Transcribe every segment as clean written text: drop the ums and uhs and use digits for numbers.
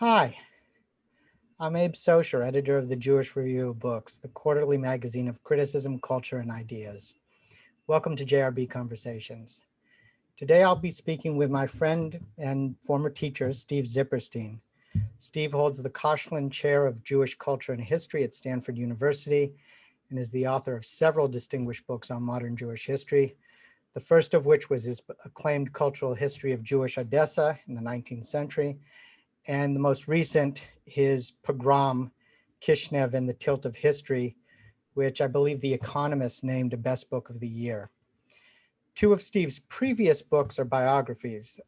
Hi, I'm Abe Socher, editor of the Jewish Review of Books, the quarterly magazine of criticism, culture, and ideas. Welcome to JRB Conversations. Today I'll be speaking with my friend and former teacher, Steve Zipperstein. Steve holds the Koshland Chair of Jewish Culture and History at Stanford University and is the author of several distinguished books on modern Jewish history, the first of which was his acclaimed Cultural History of Jewish Odessa in the 19th century, and the most recent, his Pogrom, Kishinev and the Tilt of History, which I believe the Economist named a best book of the year. Two of Steve's previous books are biographies,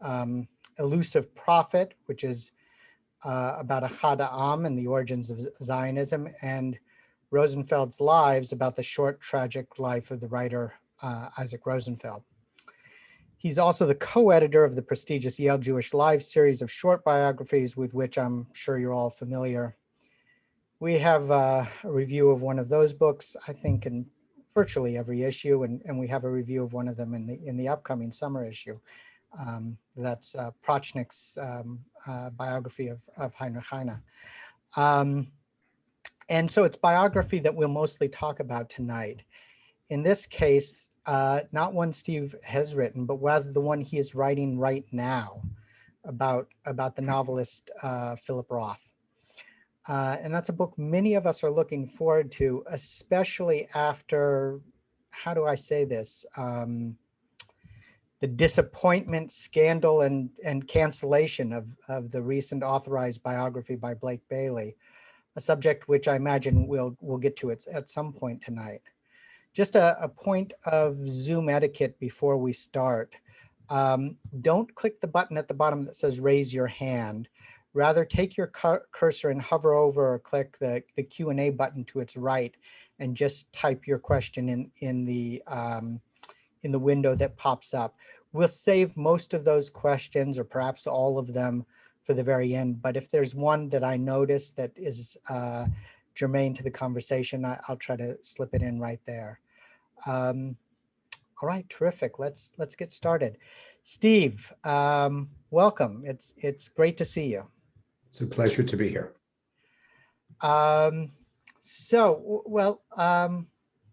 Elusive Prophet, which is about Achad Ha'am and the origins of Zionism, and Rosenfeld's Lives, about the short, tragic life of the writer Isaac Rosenfeld. He's also the co-editor of the prestigious Yale Jewish Lives series of short biographies with which I'm sure you're all familiar. We have a review of one of those books, I think, in virtually every issue, and we have a review of one of them in the upcoming summer issue. That's Prochnik's biography of Heinrich Heine. And so it's biography that we'll mostly talk about tonight. In this case, not one Steve has written, but rather the one he is writing right now about the novelist Philip Roth. And that's a book many of us are looking forward to, especially after, how do I say this, the disappointment, scandal, and cancellation of the recent authorized biography by Blake Bailey, a subject which I imagine we'll get to at some point tonight. Just a point of Zoom etiquette before we start. Don't click the button at the bottom that says raise your hand. Rather, take your cursor and hover over or click the Q&A button to its right and just type your question in the window that pops up. We'll save most of those questions, or perhaps all of them, for the very end. But if there's one that I notice that is germane to the conversation, I'll try to slip it in right there. All right, terrific. Let's get started. Steve, welcome. It's great to see you. It's a pleasure to be here.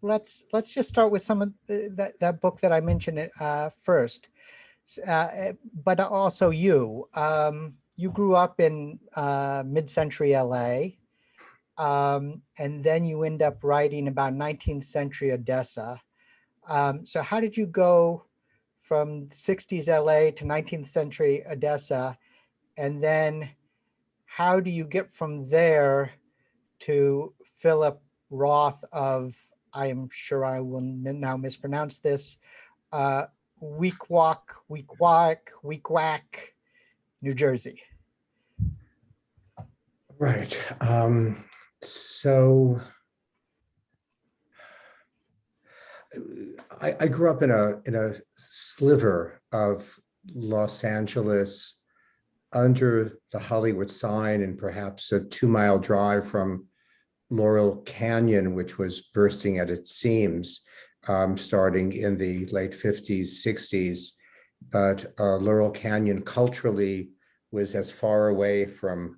Let's just start with some of that book that I mentioned first. But also you grew up in mid-century LA. And then you end up writing about 19th century Odessa. So how did you go from 60s LA to 19th century Odessa? And then how do you get from there to Philip Roth of, I am sure I will now mispronounce this, Weequahic, New Jersey? Right. So I grew up in a sliver of Los Angeles, under the Hollywood sign, and perhaps a 2-mile drive from Laurel Canyon, which was bursting at its seams, starting in the late 50s, 60s. But Laurel Canyon culturally was as far away from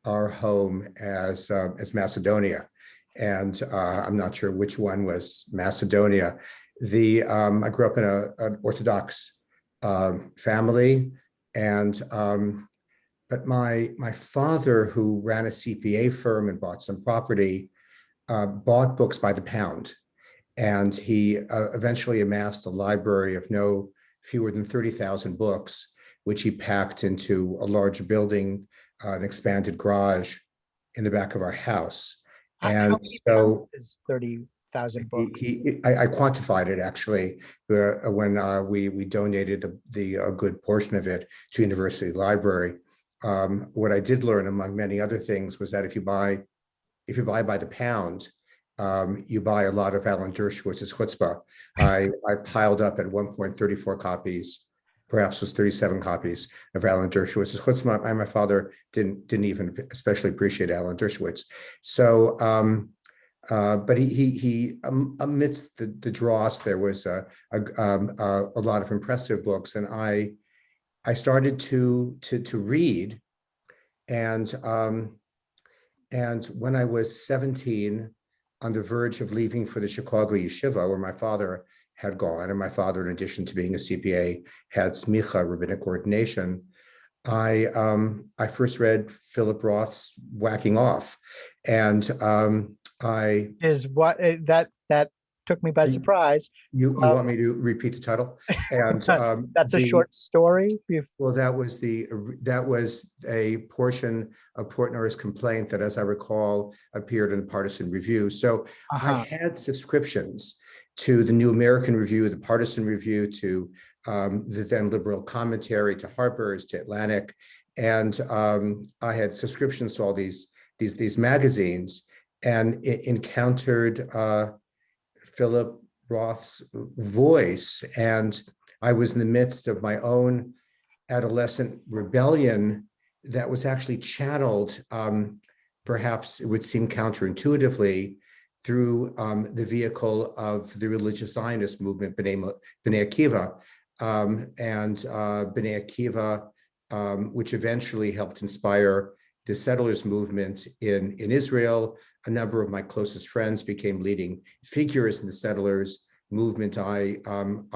our home as Macedonia, and I'm not sure which one was Macedonia. I grew up in an Orthodox family, and but my father, who ran a CPA firm and bought some property, bought books by the pound, and he eventually amassed a library of no fewer than 30,000 books, which he packed into a large building, an expanded garage in the back of our house. And so is 30,000 books? I quantified it actually when we donated the good portion of it to University Library. What I did learn, among many other things, was that if you buy by the pound, you buy a lot of Alan Dershowitz's chutzpah. I piled up at 1.34 copies, perhaps was 37 copies of Alan Dershowitz's chutzpah. My father didn't even especially appreciate Alan Dershowitz. So, but he amidst the dross, there was a lot of impressive books, and I started to read. And when I was 17, on the verge of leaving for the Chicago Yeshiva, where my father had gone, and my father, in addition to being a CPA, had smicha, rabbinic ordination, I first read Philip Roth's Whacking Off, and I Is what that took me by surprise. you want me to repeat the title? And That's a short story. well, that was a portion of Portnoy's complaint that, as I recall, appeared in the Partisan Review. So I had subscriptions to the New American Review, the Partisan Review, to the then Liberal Commentary, to Harper's, to Atlantic, and I had subscriptions to all these magazines, and encountered Philip Roth's voice, and I was in the midst of my own adolescent rebellion that was actually channeled, perhaps it would seem counterintuitively, through the vehicle of the religious Zionist movement, B'nai Akiva, and B'nai Akiva, which eventually helped inspire the settlers movement in Israel. A number of my closest friends became leading figures in the settlers movement. I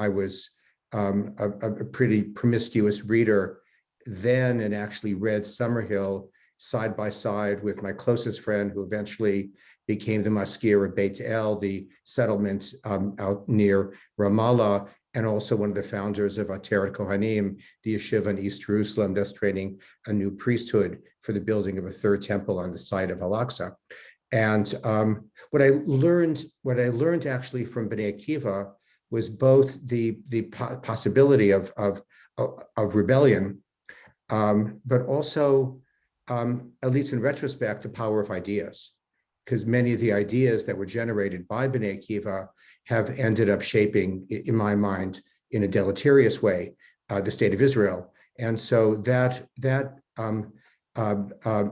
was a pretty promiscuous reader then, and actually read Summerhill side by side with my closest friend, who eventually became the maskir of Beit El, the settlement out near Ramallah, and also one of the founders of Ateret Kohanim, the yeshiva in East Jerusalem, thus training a new priesthood for the building of a third temple on the site of Al-Aqsa. And what I learned actually from B'nai Akiva was both the possibility of rebellion, but also, at least in retrospect, the power of ideas, because many of the ideas that were generated by B'nai Akiva have ended up shaping, in my mind, in a deleterious way, the state of Israel. And so that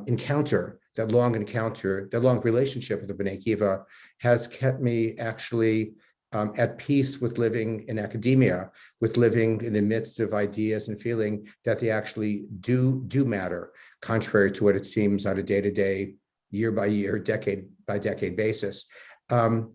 encounter, that long relationship with the B'nai Akiva has kept me actually at peace with living in academia, with living in the midst of ideas and feeling that they actually do matter, contrary to what it seems on a day-to-day, year by year, decade by decade basis. There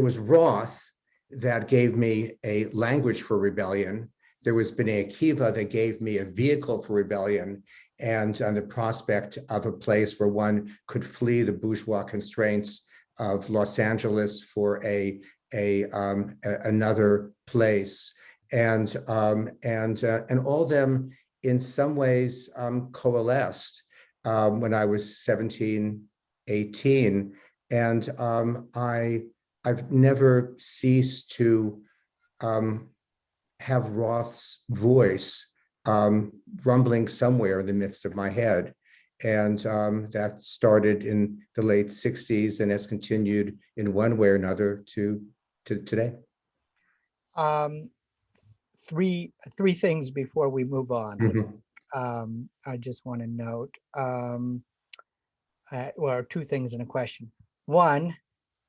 was Roth that gave me a language for rebellion. There was B'nai Akiva that gave me a vehicle for rebellion, and the prospect of a place where one could flee the bourgeois constraints of Los Angeles for another place, and all them in some ways coalesced when I was 17, 18, and I've never ceased to have Roth's voice rumbling somewhere in the midst of my head. And that started in the late 60s and has continued in one way or another to today. Three things before we move on. Mm-hmm. I just want to note, well, two things and a question. One,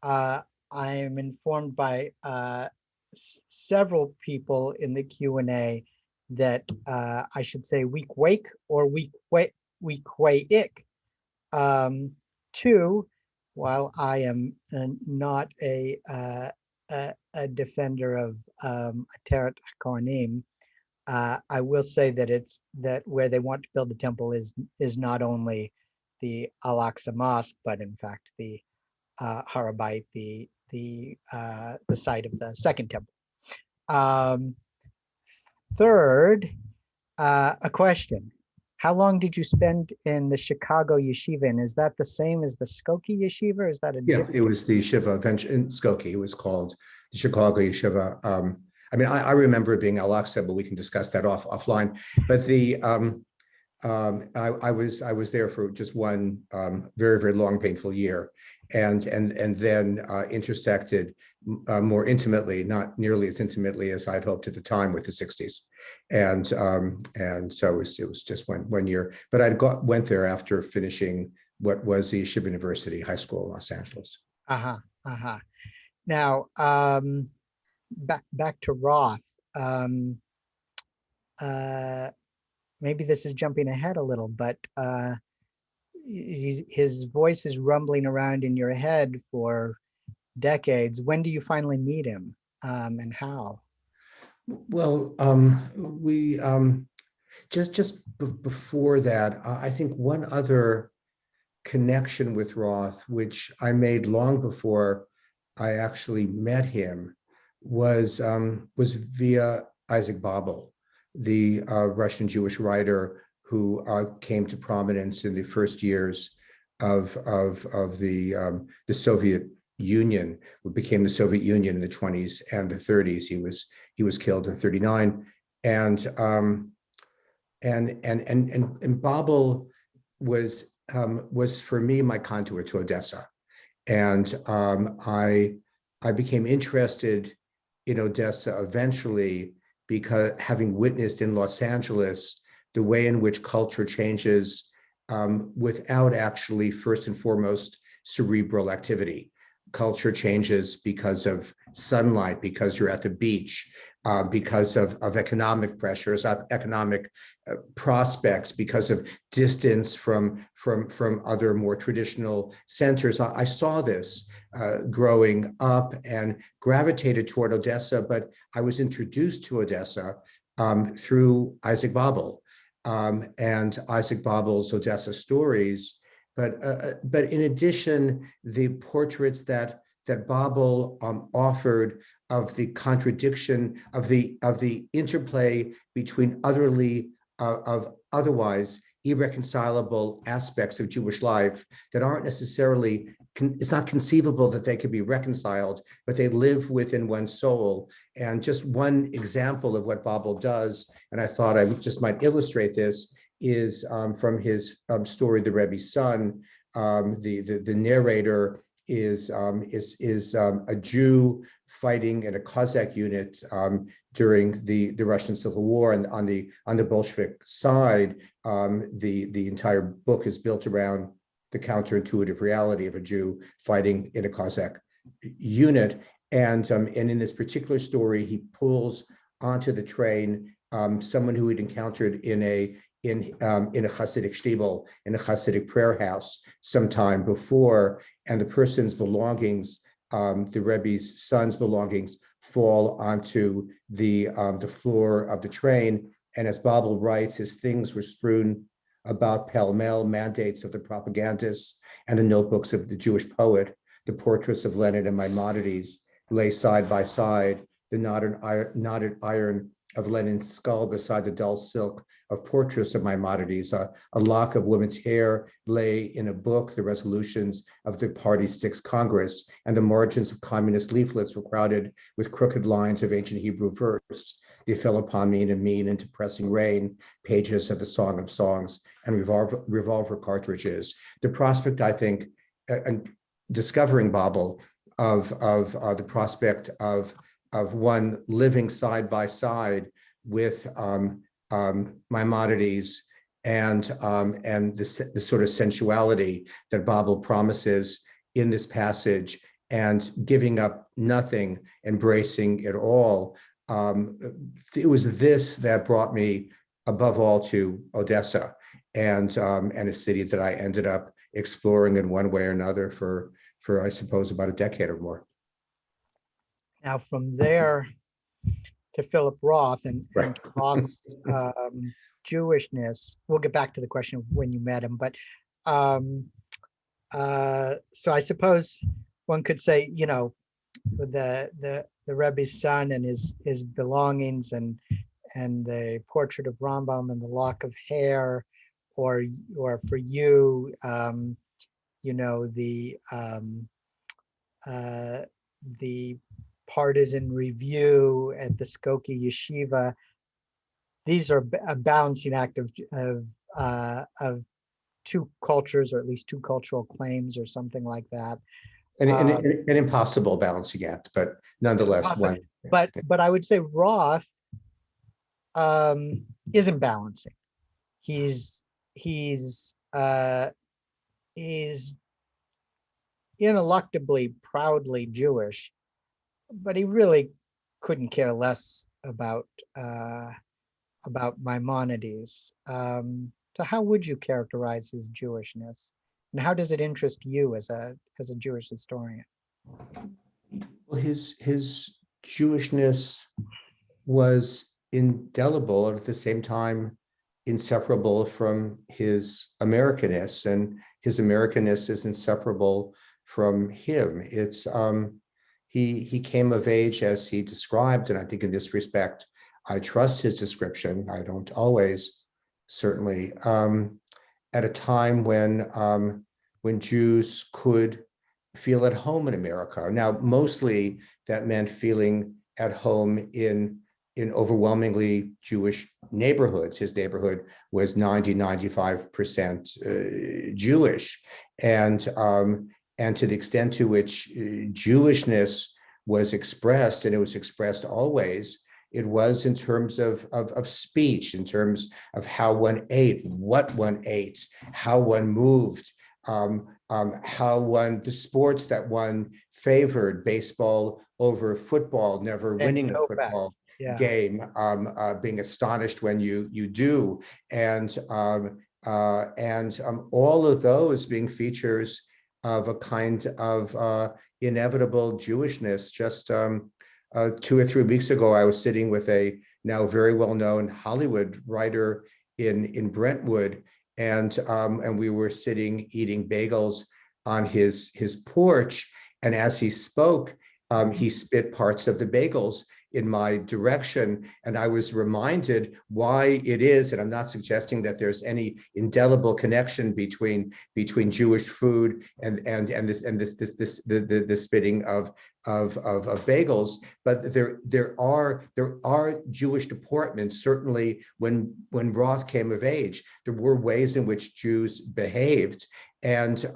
I am informed by several people in the Q&A that I should say weak wake or weak ik. Two, while I am not a defender of Ateret Kohanim, I will say that where they want to build the temple is not only the Al-Aqsa Mosque, but in fact the Har HaBayit, the site of the second temple. Third, a question. How long did you spend in the Chicago yeshiva? And is that the same as the Skokie yeshiva? Or is that a different? It was the yeshiva in Skokie. It was called the Chicago yeshiva. I mean, I remember it being Al-Aqsa, but we can discuss that offline. But I was there for just one very, very long, painful year, and then intersected more intimately, not nearly as intimately as I'd hoped at the time, with the 60s, and so it was just one year. But went there after finishing what was the Yeshiva University High School in Los Angeles. Now, back to Roth. maybe this is jumping ahead a little, but his voice is rumbling around in your head for decades. When do you finally meet him, and how? Well, we before that, I think one other connection with Roth, which I made long before I actually met him, was via Isaac Babel, the Russian Jewish writer who came to prominence in the first years of the Soviet Union, what became the Soviet Union in the 20s and the 30s. He was killed in 39, and Babel was for me my conduit to Odessa, and I became interested in Odessa eventually because having witnessed in Los Angeles the way in which culture changes without actually first and foremost cerebral activity. Culture changes because of sunlight, because you're at the beach, because of economic pressures, economic prospects, because of distance from other more traditional centers. I saw this growing up and gravitated toward Odessa, but I was introduced to Odessa through Isaac Babel and Isaac Babel's Odessa stories. But in addition, the portraits that Babel offered of the contradiction of the interplay between otherwise irreconcilable aspects of Jewish life that aren't necessarily, it's not conceivable that they could be reconciled, but they live within one's soul. And just one example of what Babel does, and I thought I just might illustrate this, is from his story, The Rebbe's Son. The narrator is a Jew fighting in a Cossack unit during the Russian Civil War, and on the Bolshevik side, the entire book is built around the counterintuitive reality of a Jew fighting in a Cossack unit. And in this particular story, he pulls onto the train someone who he'd encountered in a Hasidic shtibel, in a Hasidic prayer house sometime before, and the person's belongings, the Rebbe's son's belongings, fall onto the floor of the train. And as Babel writes, his things were strewn about pell-mell, mandates of the propagandists and the notebooks of the Jewish poet. The portraits of Lenin and Maimonides lay side by side, the knotted iron of Lenin's skull beside the dull silk of portraits of Maimonides. A lock of women's hair lay in a book, the resolutions of the party's Sixth Congress, and the margins of communist leaflets were crowded with crooked lines of ancient Hebrew verse. They fell upon me in a mean and depressing rain, pages of the Song of Songs and revolver cartridges. The prospect, I think, and discovering Babel, of the prospect of one living side by side with Maimonides and the sort of sensuality that Babel promises in this passage, and giving up nothing, embracing it all. It was this that brought me above all to Odessa, and a city that I ended up exploring in one way or another for I suppose about a decade or more. Now, from there to Philip Roth and Roth's Jewishness, we'll get back to the question of when you met him, but so I suppose one could say, the Rebbe's son and his belongings and the portrait of Rambam and the lock of hair, or for you, the partisan review at the Skokie yeshiva. These are a balancing act of two cultures, or at least two cultural claims, or something like that. An impossible balancing act, but nonetheless one. But I would say Roth isn't balancing. He's ineluctably, proudly Jewish, but he really couldn't care less about about Maimonides. So how would you characterize his Jewishness? And how does it interest you as a Jewish historian? Well, his Jewishness was indelible and at the same time inseparable from his Americanness, and his Americanness is inseparable from him. It's he came of age as he described, and I think in this respect, I trust his description. I don't always, certainly, at a time when Jews could feel at home in America. Now, mostly that meant feeling at home in overwhelmingly Jewish neighborhoods. His neighborhood was 95% Jewish. And to the extent to which Jewishness was expressed, and it was expressed always, it was in terms of speech, in terms of how one ate, what one ate, how one moved, the sports that one favored, baseball over football, never winning a football game, being astonished when you do, and all of those being features of a kind of inevitable Jewishness. Just 2 or 3 weeks ago, I was sitting with a now very well-known Hollywood writer in Brentwood, and we were sitting eating bagels on his porch, and as he spoke, he spit parts of the bagels in my direction, and I was reminded why it is, and I'm not suggesting that there's any indelible connection between Jewish food and the spitting of bagels, but there are Jewish deportments. Certainly, when Roth came of age, there were ways in which Jews behaved, and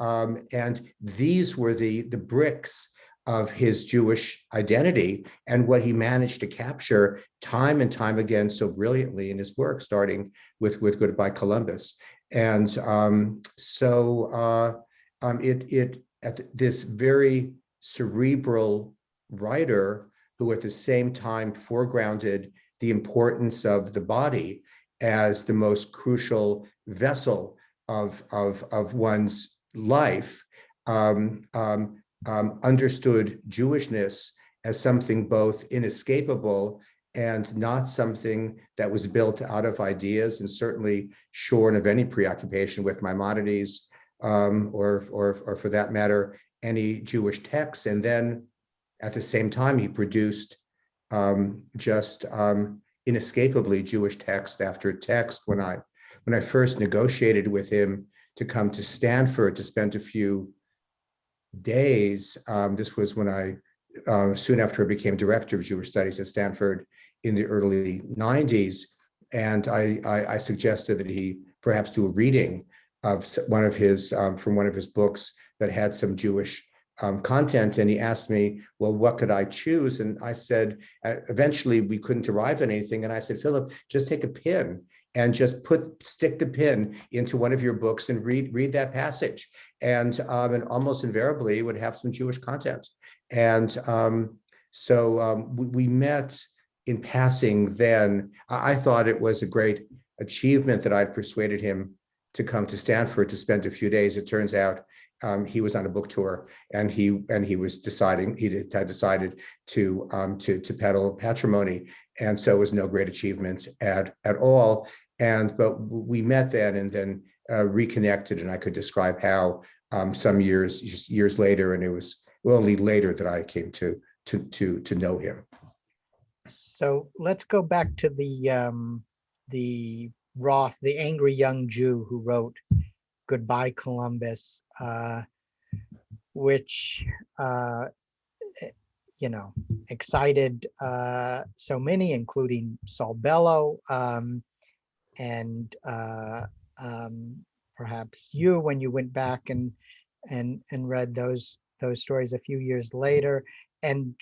these were the bricks of his Jewish identity, and what he managed to capture time and time again so brilliantly in his work, starting with Goodbye Columbus. And this very cerebral writer, who at the same time foregrounded the importance of the body as the most crucial vessel of one's life, understood Jewishness as something both inescapable and not something that was built out of ideas, and certainly shorn of any preoccupation with Maimonides, or for that matter, any Jewish texts. And then at the same time, he produced just inescapably Jewish text after text. When I first negotiated with him to come to Stanford to spend a few days, this was when I soon after I became director of Jewish studies at Stanford in the early 90s, and I suggested that he perhaps do a reading of one of his from one of his books that had some Jewish content, and he asked me, well, what could I choose? And I said, eventually we couldn't arrive at anything, and I said, Philip, just take a pen and just stick the pin into one of your books and read that passage, and almost invariably it would have some Jewish content. And so we met in passing then. I thought it was a great achievement that I'd persuaded him to come to Stanford to spend a few days. It turns out he was on a book tour, and he had decided to peddle patrimony, and so it was no great achievement at all. But we met then, and then reconnected, and I could describe how some years later, and it was only later that I came to know him. So let's go back to the Roth, the angry young Jew who wrote Goodbye Columbus, which excited so many, including Saul Bellow, and perhaps you, when you went back and read those stories a few years later, and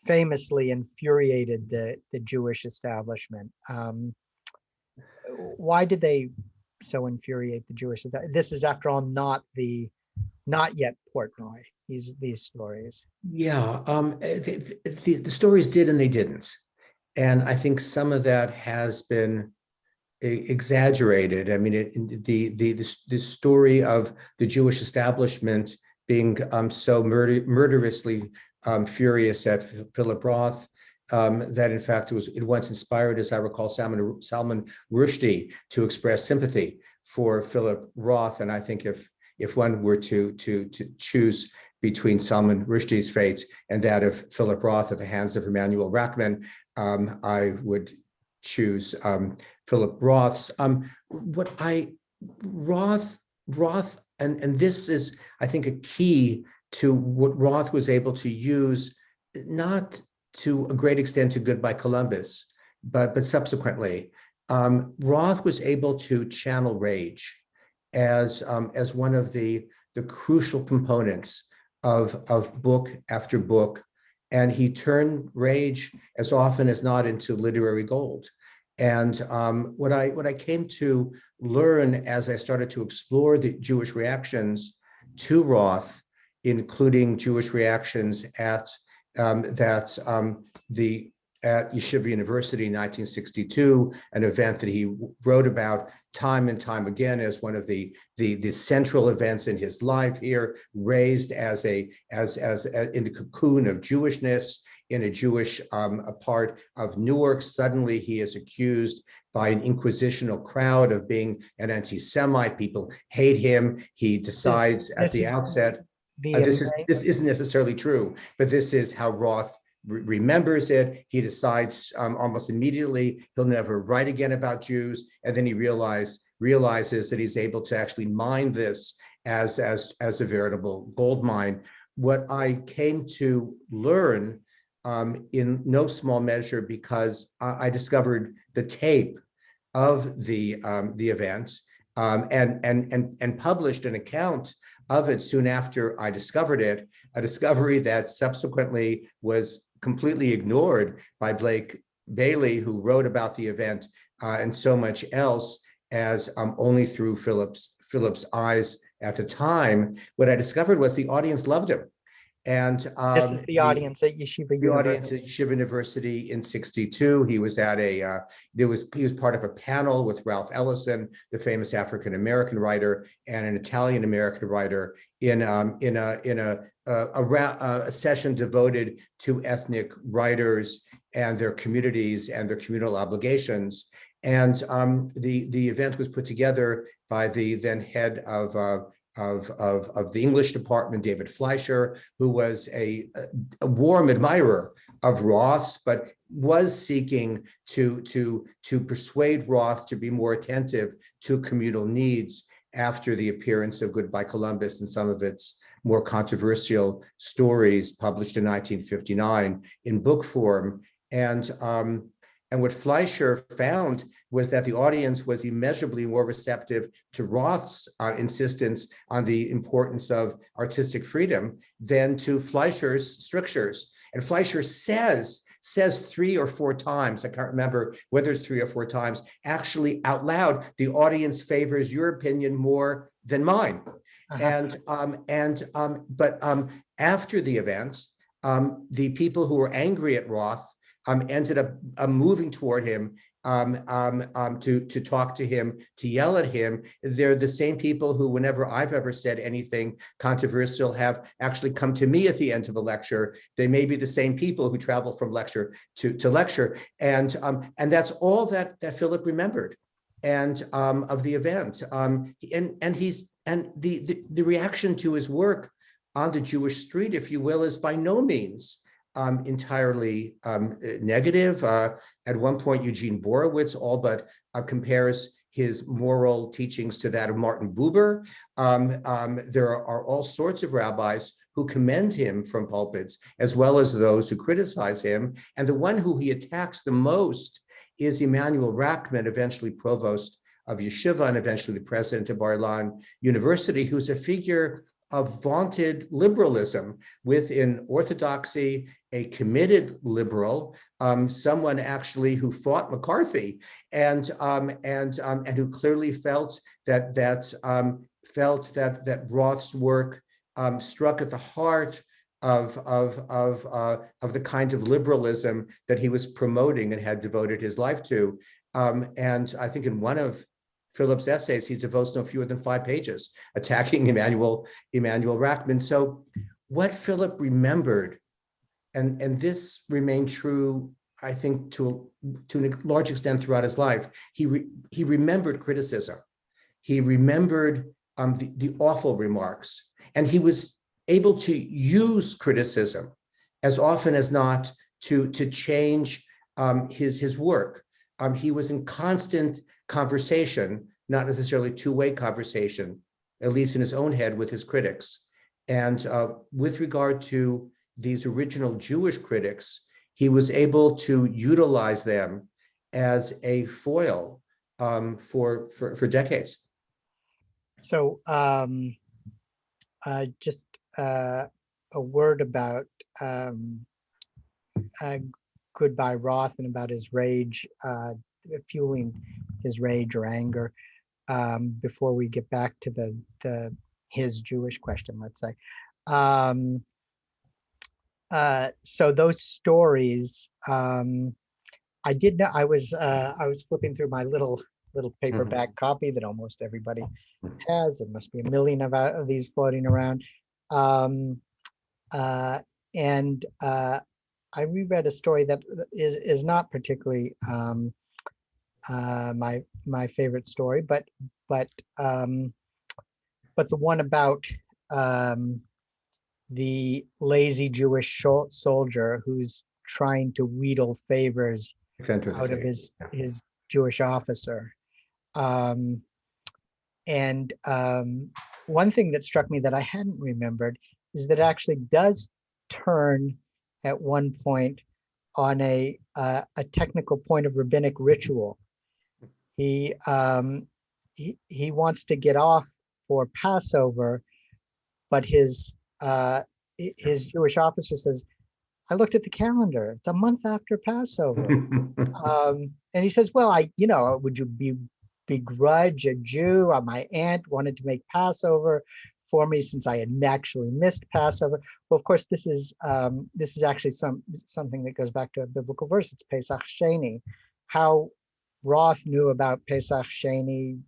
famously infuriated the Jewish establishment. Why did they so infuriate the Jewish establishment? This is, after all, not yet Portnoy, these stories. Yeah, the stories did and they didn't. And I think some of that has been exaggerated. I mean, the story of the Jewish establishment being so murderously furious at Philip Roth, that in fact it once inspired, as I recall, Salman Rushdie to express sympathy for Philip Roth. And I think if one were to choose between Salman Rushdie's fate and that of Philip Roth at the hands of Emanuel Rachman, I would choose Philip Roth's. Roth, and this is, I think, a key to what Roth was able to use, not to a great extent to Goodbye Columbus, but subsequently. Roth was able to channel rage as one of the crucial components of book after book, and he turned rage as often as not into literary gold. And what I came to learn as I started to explore the Jewish reactions to Roth, including Jewish reactions at Yeshiva University in 1962, an event that he wrote about time and time again as one of the central events in his life here, raised as in the cocoon of Jewishness in a Jewish part of Newark. Suddenly he is accused by an inquisitional crowd of being an anti-Semite. People hate him. He decides at the outset, this isn't necessarily true, but this is how Roth remembers it. He decides almost immediately he'll never write again about Jews, and then he realizes that he's able to actually mine this as a veritable gold mine. What I came to learn, in no small measure because I discovered the tape of the event, and published an account of it soon after I discovered it, a discovery that subsequently was completely ignored by Blake Bailey, who wrote about the event and so much else as only through Philip's eyes at the time. What I discovered was the audience loved him. And this is the audience at Yeshiva University. The audience at Yeshiva University in '62. He was at he was part of a panel with Ralph Ellison, the famous African-American writer, and an Italian-American writer in a session devoted to ethnic writers and their communities and their communal obligations. And the event was put together by the then head of the English department, David Fleischer, who was a warm admirer of Roth's, but was seeking to persuade Roth to be more attentive to communal needs after the appearance of Goodbye Columbus and some of its more controversial stories published in 1959 in book form. And what Fleischer found was that the audience was immeasurably more receptive to Roth's insistence on the importance of artistic freedom than to Fleischer's strictures. And Fleischer says 3 or 4 times, I can't remember whether it's 3 or 4 times, actually out loud, the audience favors your opinion more than mine. But after the event, the people who were angry at Roth ended up moving toward him to talk to him, to yell at him. They're the same people who, whenever I've ever said anything controversial, have actually come to me at the end of a lecture. They may be the same people who travel from lecture to lecture, and that's all that Philip remembered, and of the event. The reaction to his work on the Jewish street, if you will, is by no means entirely negative. At one point, Eugene Borowitz all but compares his moral teachings to that of Martin Buber. There are all sorts of rabbis who commend him from pulpits, as well as those who criticize him. And the one who he attacks the most is Emanuel Rachman, eventually provost of Yeshiva and eventually the president of Bar-Ilan University, who's a figure of vaunted liberalism within Orthodoxy, a committed liberal, someone actually who fought McCarthy, and who clearly felt that Roth's work struck at the heart of the kind of liberalism that he was promoting and had devoted his life to. And I think in one of Philip's essays, he devotes no fewer than 5 pages attacking Immanuel Rachman. So what Philip remembered, and this remained true, I think, to a large extent throughout his life, he remembered criticism. He remembered the awful remarks, and he was able to use criticism as often as not to change his work. He was in constant conversation, not necessarily two-way conversation, at least in his own head, with his critics. And with regard to these original Jewish critics, he was able to utilize them as a foil for decades. So just a word about Goodbye Roth and about his rage, fueling his rage or anger, before we get back to his Jewish question, let's say. So those stories, I did know. I was flipping through my little paperback copy that almost everybody has. There must be a million of these floating around. And I reread a story that is not particularly my favorite story, but the one about the lazy Jewish soldier who's trying to wheedle favors out of his Jewish officer. One thing that struck me that I hadn't remembered is that it actually does turn at one point on a technical point of rabbinic ritual. He wants to get off for Passover, but his Jewish officer says, "I looked at the calendar. It's a month after Passover." And he says, "Well, would you begrudge a Jew? My aunt wanted to make Passover for me since I had actually missed Passover." Well, of course, this is actually something that goes back to a biblical verse. It's Pesach Sheni. How Roth knew about Pesach Sheni,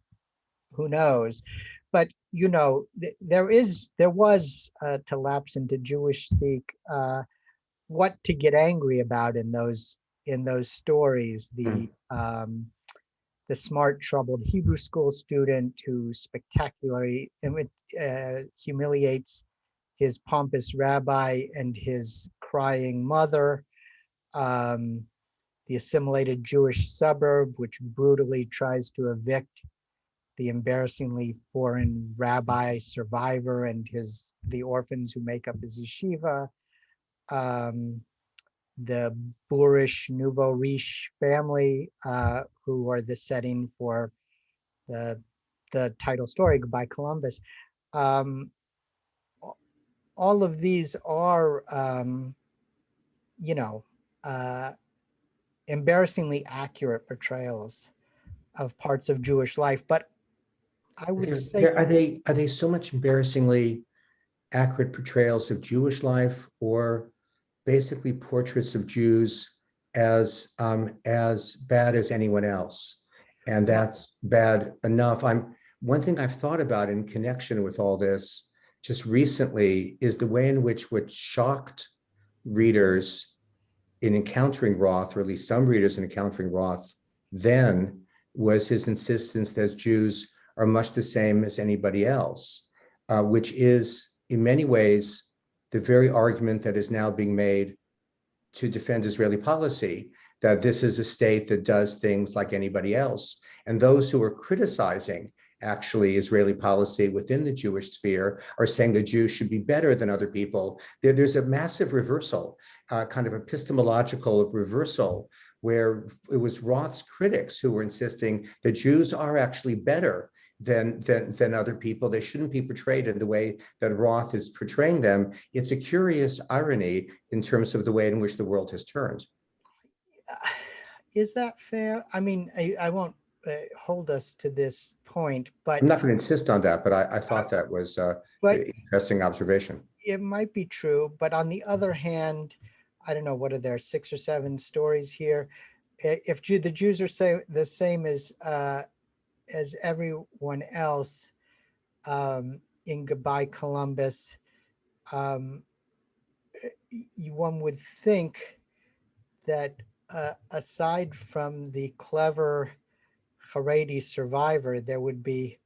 who knows? But there was to lapse into Jewish speak, what to get angry about in those stories. The smart, troubled Hebrew school student who spectacularly humiliates his pompous rabbi and his crying mother. The assimilated Jewish suburb, which brutally tries to evict the embarrassingly foreign rabbi survivor and the orphans who make up his yeshiva. The boorish nouveau riche family, who are the setting for the title story, Goodbye Columbus. All of these are, embarrassingly accurate portrayals of parts of Jewish life. But I would say, are they so much embarrassingly accurate portrayals of Jewish life, or basically portraits of Jews as bad as anyone else, and that's bad enough? One thing I've thought about in connection with all this just recently is the way in which what shocked readers in encountering Roth, or at least some readers in encountering Roth then, was his insistence that Jews are much the same as anybody else, which is in many ways the very argument that is now being made to defend Israeli policy, that this is a state that does things like anybody else. And those who are criticizing actually Israeli policy within the Jewish sphere are saying the Jews should be better than other people. There's a massive reversal, kind of epistemological reversal, where it was Roth's critics who were insisting that Jews are actually better than other people. They shouldn't be portrayed in the way that Roth is portraying them. It's a curious irony in terms of the way in which the world has turned. Is that fair? I mean, I won't hold us to this point, but I'm not going to insist on that, but I thought that was an interesting observation. It might be true, but on the other hand, I don't know, what are there, 6 or 7 stories here? the Jews are the same as everyone else in Goodbye Columbus, one would think that aside from the clever Haredi survivor, there would be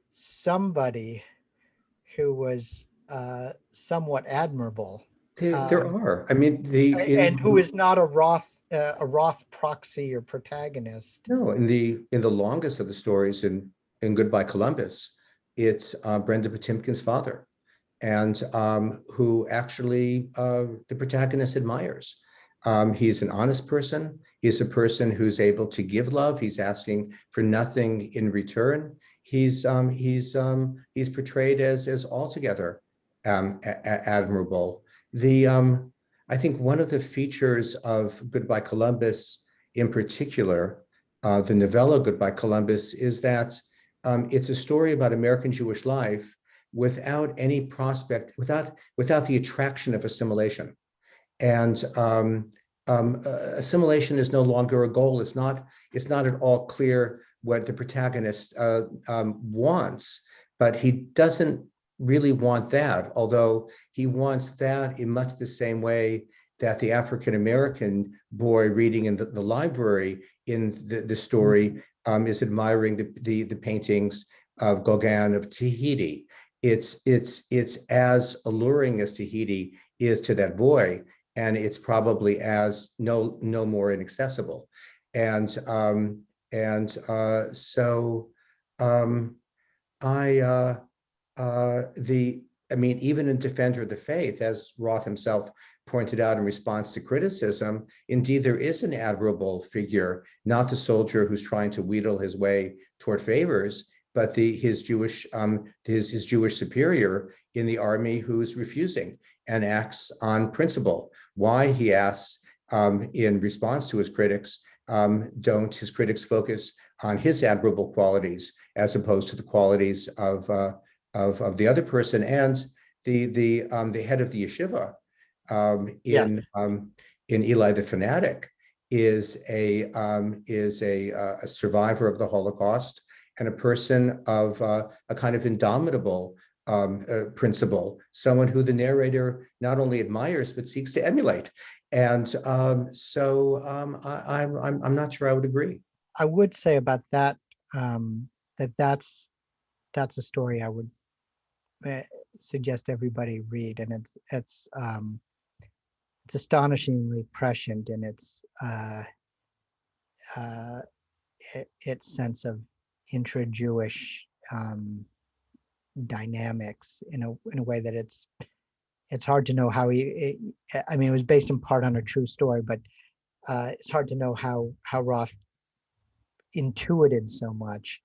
somebody who was somewhat admirable, There are. I mean, and who is not a Roth proxy or protagonist. no, in the longest of the stories in Goodbye Columbus, it's Brenda Potemkin's father, and who actually the protagonist admires. He's an honest person. He's a person who's able to give love. He's asking for nothing in return. He's portrayed as altogether admirable. I think one of the features of Goodbye Columbus, in particular, the novella Goodbye Columbus, is that it's a story about American Jewish life without any prospect, without the attraction of assimilation. And assimilation is no longer a goal. It's not at all clear what the protagonist wants, but he doesn't really want that, although he wants that in much the same way that the African-American boy reading in the library in the story is admiring the paintings of Gauguin of Tahiti. It's as alluring as Tahiti is to that boy, and it's probably as no more inaccessible. And I mean, even in Defender of the Faith, as Roth himself pointed out in response to criticism, indeed, there is an admirable figure, not the soldier who's trying to wheedle his way toward favors, but his Jewish superior in the army who's refusing and acts on principle. Why, he asks, in response to his critics, don't his critics focus on his admirable qualities as opposed to the qualities of the other person? And the head of the yeshiva in Eli the Fanatic is a survivor of the Holocaust and a person of a kind of indomitable principle, someone who the narrator not only admires but seeks to emulate. And I'm not sure I would agree. I would say about that that's a story I would suggest everybody read, and it's astonishingly prescient in its sense of intra-Jewish dynamics in a way that it's hard to know how I mean, it was based in part on a true story, but it's hard to know how Roth intuited so much.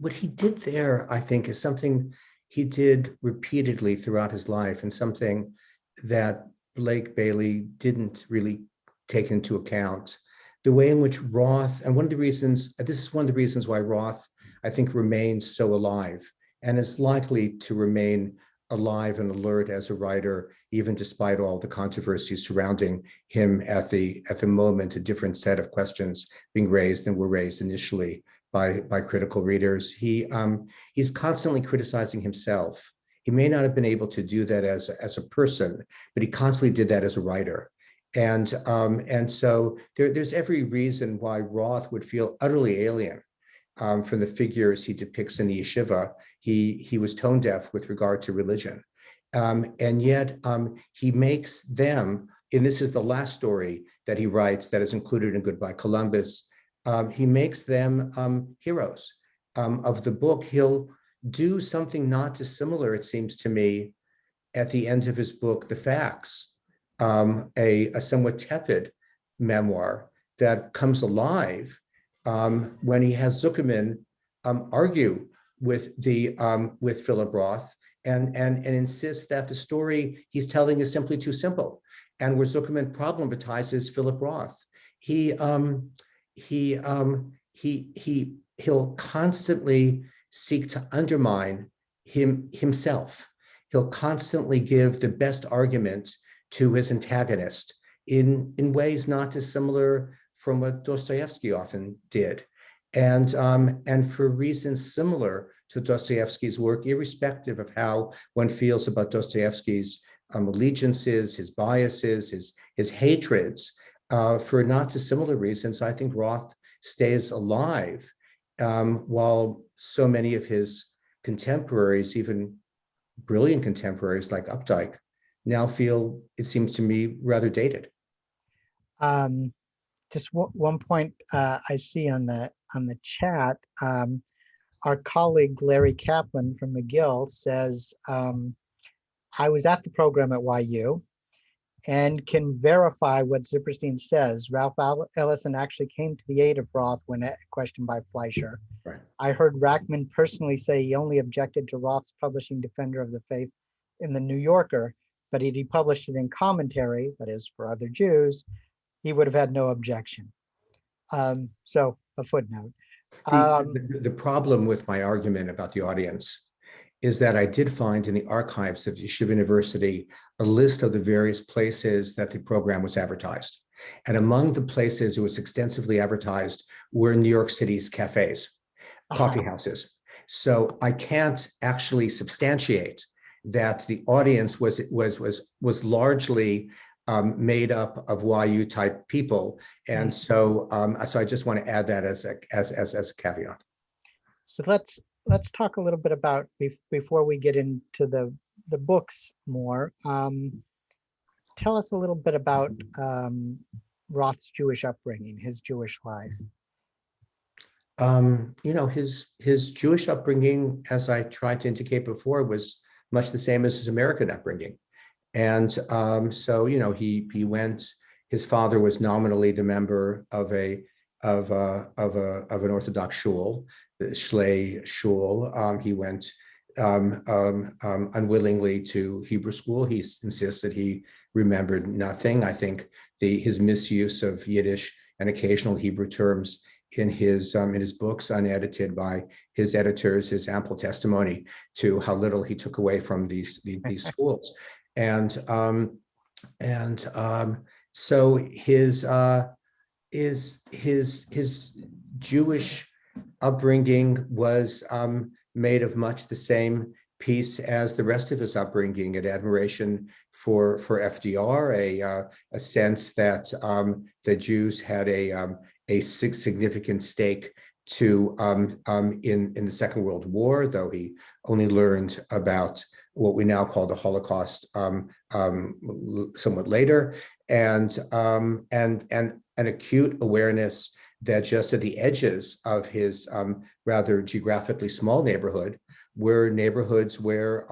What he did there, I think, is something he did repeatedly throughout his life, and something that Blake Bailey didn't really take into account. The way in which Roth, and this is one of the reasons why Roth, I think, remains so alive and is likely to remain alive and alert as a writer, even despite all the controversies surrounding him at the moment, a different set of questions being raised than were raised initially by critical readers. He's constantly criticizing himself. He may not have been able to do that as a person, but he constantly did that as a writer. And so there's every reason why Roth would feel utterly alien from the figures he depicts in the yeshiva. He was tone deaf with regard to religion. And yet he makes them, and this is the last story that he writes that is included in Goodbye Columbus, he makes them heroes of the book. He'll do something not dissimilar, it seems to me, at the end of his book, The Facts, a somewhat tepid memoir that comes alive when he has Zuckerman argue with Philip Roth and insists that the story he's telling is simply too simple, and where Zuckerman problematizes Philip Roth. He'll constantly seek to undermine himself. He'll constantly give the best argument to his antagonist, in ways not dissimilar from what Dostoevsky often did. And for reasons similar to Dostoevsky's work, irrespective of how one feels about Dostoevsky's allegiances, his biases, his hatreds, for not dissimilar reasons, I think Roth stays alive, while so many of his contemporaries, even brilliant contemporaries like Updike, now feel, it seems to me, rather dated. Just one point I see on the chat. Our colleague Larry Kaplan from McGill says, I was at the program at YU and can verify what Zipperstein says. Ralph Ellison actually came to the aid of Roth when questioned by Fleischer. Right. I heard Rackman personally say he only objected to Roth's publishing Defender of the Faith in the New Yorker, but he published it in commentary, that is for other Jews, he would have had no objection. So a footnote. The problem with my argument about the audience is that I did find in the archives of Yeshiva University a list of the various places that the program was advertised. And among the places it was extensively advertised were New York City's cafes, coffee houses. So I can't actually substantiate that the audience was largely made up of YU type people, and so I just want to add that as a caveat. So let's talk a little bit about, before we get into the books more. Tell us a little bit about Roth's Jewish upbringing, his Jewish life. His Jewish upbringing, as I tried to indicate before, was much the same as his American upbringing. And so, he went, his father was nominally the member of an Orthodox shul, the Shlei shul. He went unwillingly to Hebrew school. He insisted he remembered nothing. I think his misuse of Yiddish and occasional Hebrew terms in his books, unedited by his editors, his ample testimony to how little he took away from these schools. And so his Jewish upbringing was made of much the same piece as the rest of his upbringing, an admiration for FDR, a sense that the Jews had a significant stake in the Second World War, though he only learned about what we now call the Holocaust somewhat later, and an acute awareness that just at the edges of his rather geographically small neighborhood were neighborhoods where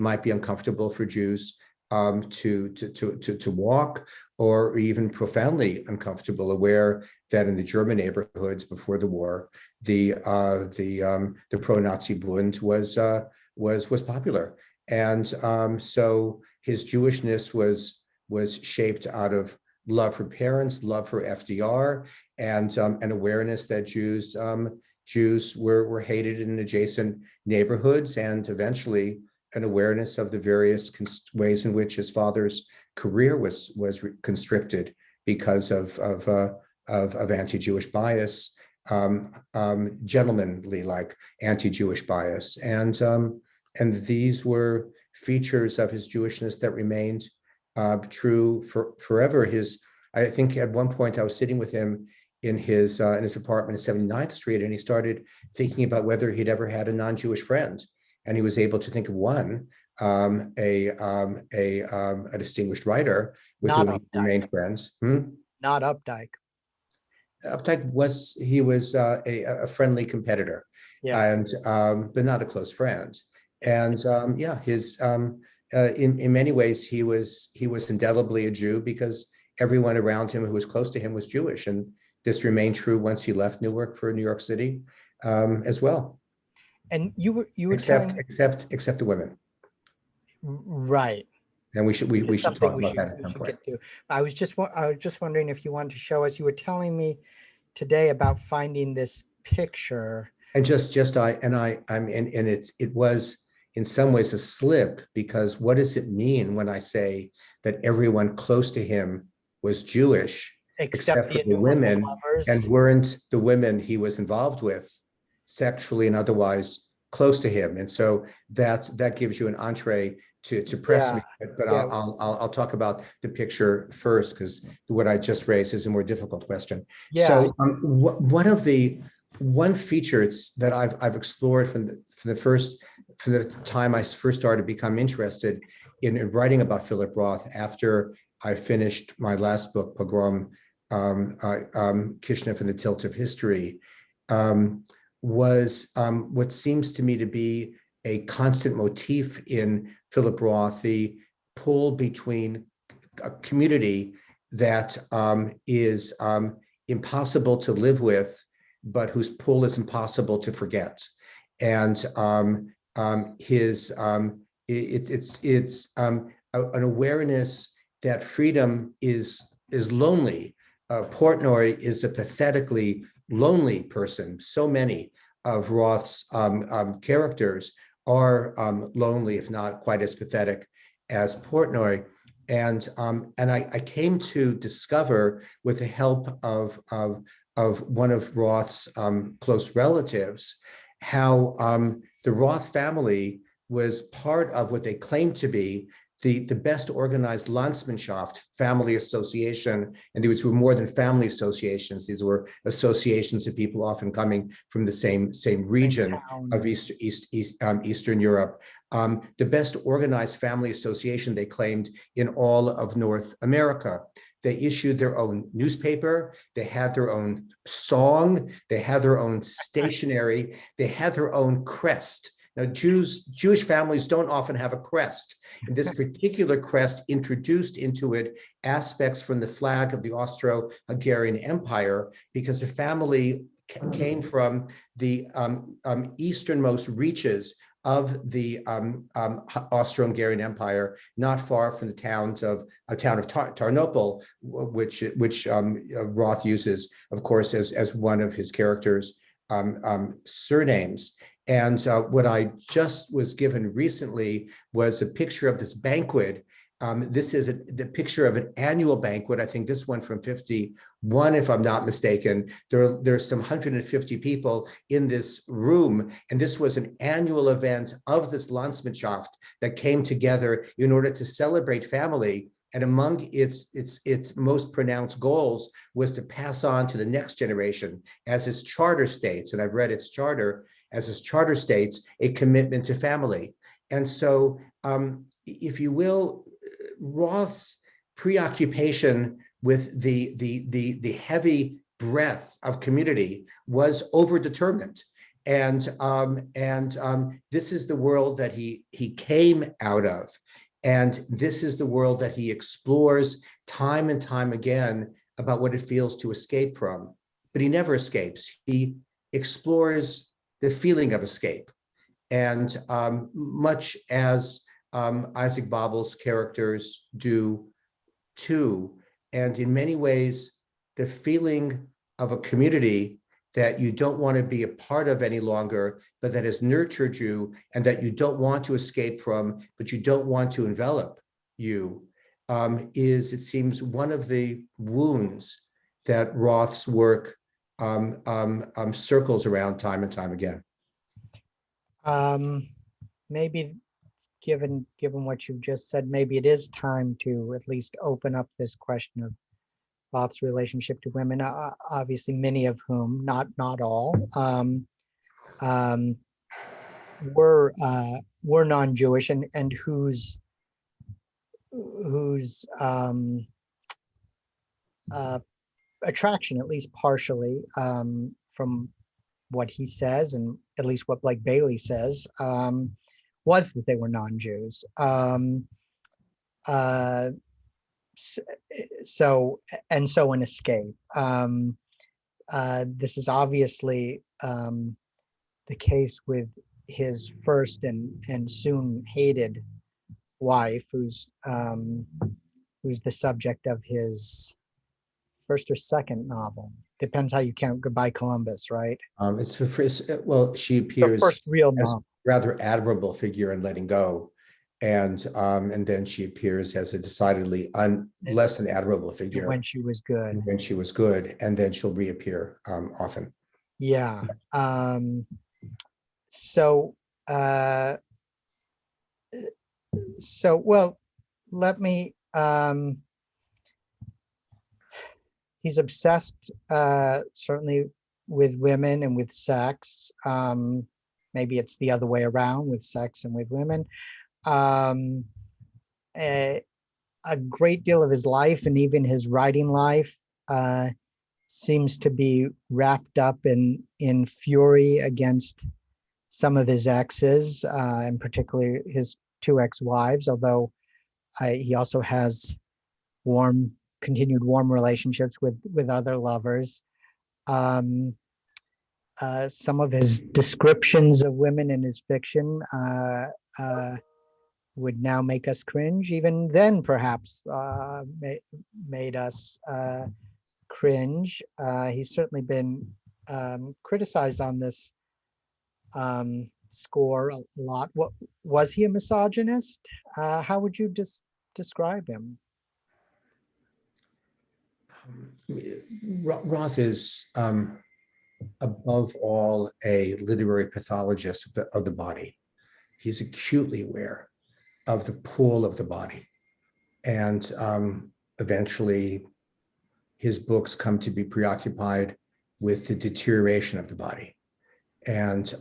might be uncomfortable for Jews to walk, or even profoundly uncomfortable, aware that in the German neighborhoods before the war, the pro-Nazi Bund was popular, and so his Jewishness was shaped out of love for parents, love for FDR, and an awareness that Jews were hated in adjacent neighborhoods, and eventually an awareness of the various ways in which his father's career was constricted because of anti-Jewish bias, gentlemanly like anti-Jewish bias, and these were features of his Jewishness that remained true forever. I think at one point I was sitting with him in his apartment at 79th Street, and he started thinking about whether he'd ever had a non-Jewish friend. And he was able to think of one, a distinguished writer with whom he remained friends. Not Updike. Updike was a friendly competitor, and but not a close friend. And in many ways he was indelibly a Jew because everyone around him who was close to him was Jewish, and this remained true once he left Newark for New York City as well. And you were except the women, right? And we should talk about that at some point. I was just wondering if you wanted to show us. You were telling me today about finding this picture, and it was in some ways a slip, because what does it mean when I say that everyone close to him was Jewish, Except except for the the innumerable women, and lovers. weren't the women he was involved with sexually and otherwise close to him. And so that gives you an entree to press me. But Yeah. I'll talk about the picture first, because what I just raised is a more difficult question. Yeah. So one feature that I've explored from the time I first started to become interested in writing about Philip Roth after I finished my last book, Pogrom, Kishinev and the Tilt of History, was what seems to me to be a constant motif in Philip Roth, the pull between a community that is impossible to live with, but whose pull is impossible to forget. And it's an awareness that freedom is lonely. Portnoy is a pathetically lonely person. So many of Roth's characters are lonely, if not quite as pathetic as Portnoy. And I came to discover, with the help of one of Roth's close relatives, how the Roth family was part of what they claimed to be the best organized Landsmannschaft family association. And these were more than family associations. These were associations of people often coming from the same region of Eastern Europe. The best organized family association, they claimed, in all of North America. They issued their own newspaper, they had their own song, they had their own stationery, they had their own crest. Now, Jewish families don't often have a crest. And this particular crest introduced into it aspects from the flag of the Austro-Hungarian Empire, because the family came from the easternmost reaches of the Austro-Hungarian Empire, not far from the town of Tarnopol, which Roth uses, of course, as one of his characters' surnames. And what I just was given recently was a picture of this banquet. This is the picture of an annual banquet. I think this one from 51, if I'm not mistaken. There's some 150 people in this room, and this was an annual event of this Landsmannschaft that came together in order to celebrate family. And among its most pronounced goals was to pass on to the next generation, as its charter states, and I've read its charter, as its charter states, a commitment to family. And so, if you will, Roth's preoccupation with the heavy breath of community was overdetermined. And this is the world that he came out of. And this is the world that he explores time and time again about what it feels to escape from. But he never escapes. He explores the feeling of escape. And much as Isaac Babel's characters do too. And in many ways, the feeling of a community that you don't want to be a part of any longer, but that has nurtured you and that you don't want to escape from, but you don't want to envelop you, is, it seems, one of the wounds that Roth's work circles around time and time again. Maybe given what you've just said, maybe it is time to at least open up this question of Roth's relationship to women, obviously many of whom, not all, were non-Jewish, and whose attraction, at least partially, from what he says, and at least what Blake Bailey says, was that they were non-Jews. So an escape. This is obviously the case with his first and soon hated wife, who's the subject of his first or second novel. Depends how you count Goodbye Columbus, right? It's for first, well, she appears the first real as novel. a rather admirable figure in Letting Go. and then she appears as a decidedly less than admirable figure when she was good. when she was good, and then she'll reappear often. Yeah. So, uh, well, let me, he's obsessed, certainly with women and with sex. Maybe it's the other way around, with sex and with women. A great deal of his life and even his writing life seems to be wrapped up in fury against some of his exes, and particularly his two ex-wives, although he also has continued warm relationships with other lovers. Some of his descriptions of women in his fiction would now make us cringe. Even then, perhaps, made us cringe. He's certainly been criticized on this score a lot. What was he a misogynist? How would you describe him? Roth is above all a literary pathologist of the body. He's acutely aware of the pool of the body, and eventually his books come to be preoccupied with the deterioration of the body and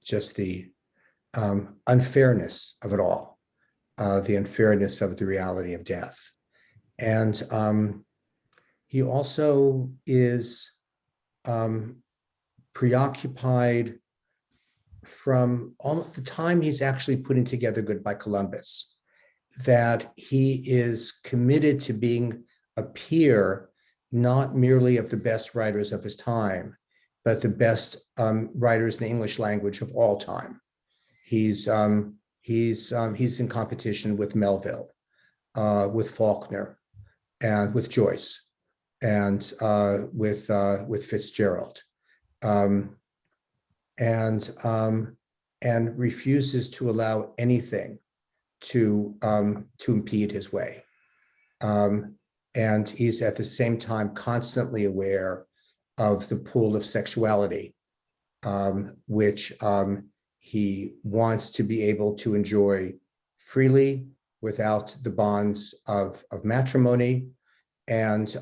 just the unfairness of it all, the unfairness of the reality of death. And he also is preoccupied from all the time he's actually putting together Goodbye Columbus, that he is committed to being a peer, not merely of the best writers of his time, but the best writers in the English language of all time. He's in competition with Melville, with Faulkner, and with Joyce, and with Fitzgerald, and refuses to allow anything to impede his way. And he's at the same time constantly aware of the pool of sexuality, which he wants to be able to enjoy freely without the bonds of matrimony, and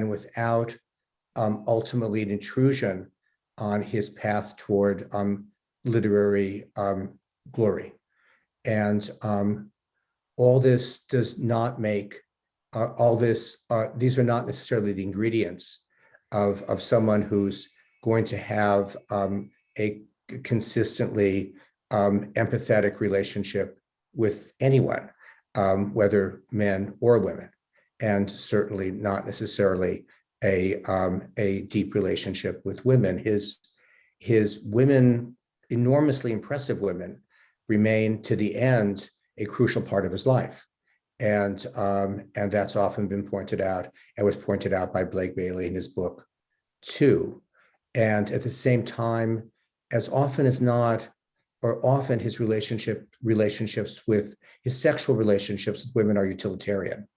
without ultimately an intrusion on his path toward literary glory. And all this does not make these are not necessarily the ingredients of someone who's going to have a consistently empathetic relationship with anyone, whether men or women, and certainly not necessarily a deep relationship with women. His women, enormously impressive women, remain to the end a crucial part of his life. And that's often been pointed out, and was pointed out by Blake Bailey in his book too. And at the same time, as often as not, or often his relationships with his sexual relationships with women are utilitarian.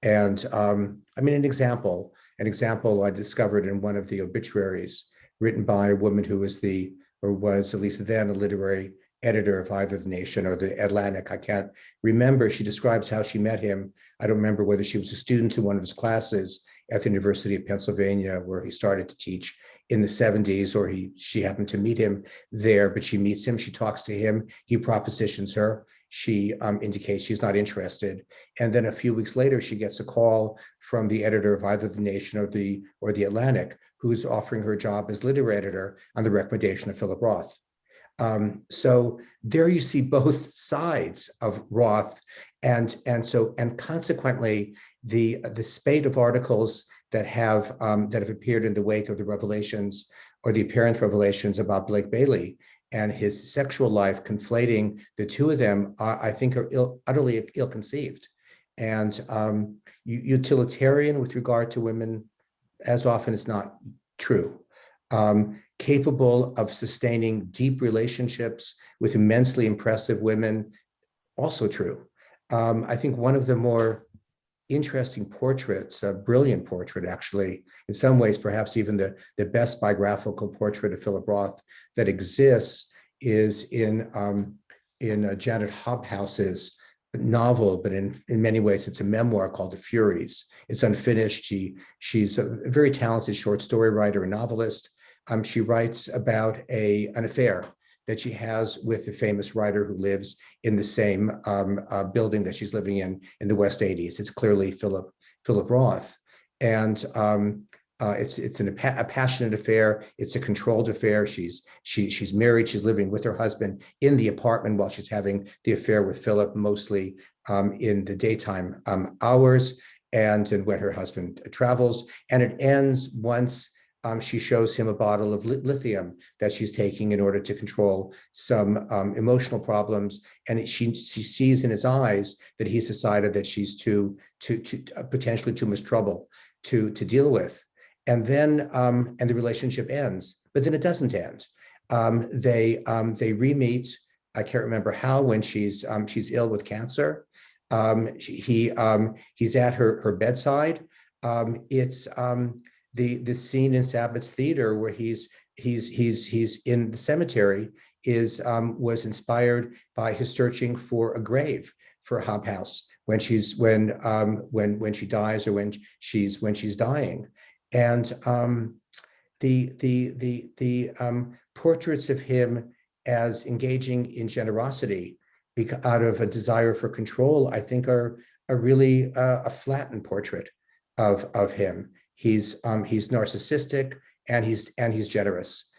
And I mean, an example I discovered in one of the obituaries written by a woman who was at least then a literary editor of either The Nation or The Atlantic. I can't remember. She describes how she met him. I don't remember whether she was a student in one of his classes at the University of Pennsylvania, where he started to teach in the 70s, or she happened to meet him there, but she meets him, she talks to him, he propositions her, she indicates she's not interested. And then a few weeks later, she gets a call from the editor of either The Nation or the Atlantic, who's offering her a job as literary editor on the recommendation of Philip Roth. So there you see both sides of Roth, and consequently the spate of articles that have appeared in the wake of the revelations, or the apparent revelations, about Blake Bailey and his sexual life, conflating the two of them, I think are utterly ill-conceived, and utilitarian with regard to women, as often as not true. Capable of sustaining deep relationships with immensely impressive women, also true. I think one of the more interesting portraits, a brilliant portrait, actually, in some ways, perhaps even the best biographical portrait of Philip Roth that exists, is in Janet Hobhouse's novel, but in many ways, it's a memoir called The Furies. It's unfinished. She's a very talented short story writer and novelist. She writes about an affair that she has with the famous writer who lives in the same building that she's living in the West 80s. It's clearly Philip Roth. And it's a passionate affair. It's a controlled affair. She's married. She's living with her husband in the apartment while she's having the affair with Philip, mostly in the daytime hours, and when her husband travels. And it ends once she shows him a bottle of lithium that she's taking in order to control some emotional problems. And she sees in his eyes that he's decided that she's potentially too much trouble to deal with. And then and the relationship ends, but then it doesn't end. They re-meet. I can't remember how, when she's ill with cancer. He's at her bedside. It's the scene in Sabbath's Theater where he's in the cemetery was inspired by his searching for a grave for Hobhouse when she dies, or when she's dying. And the portraits of him as engaging in generosity out of a desire for control, I think, are really a flattened portrait of him. He's narcissistic, and he's generous.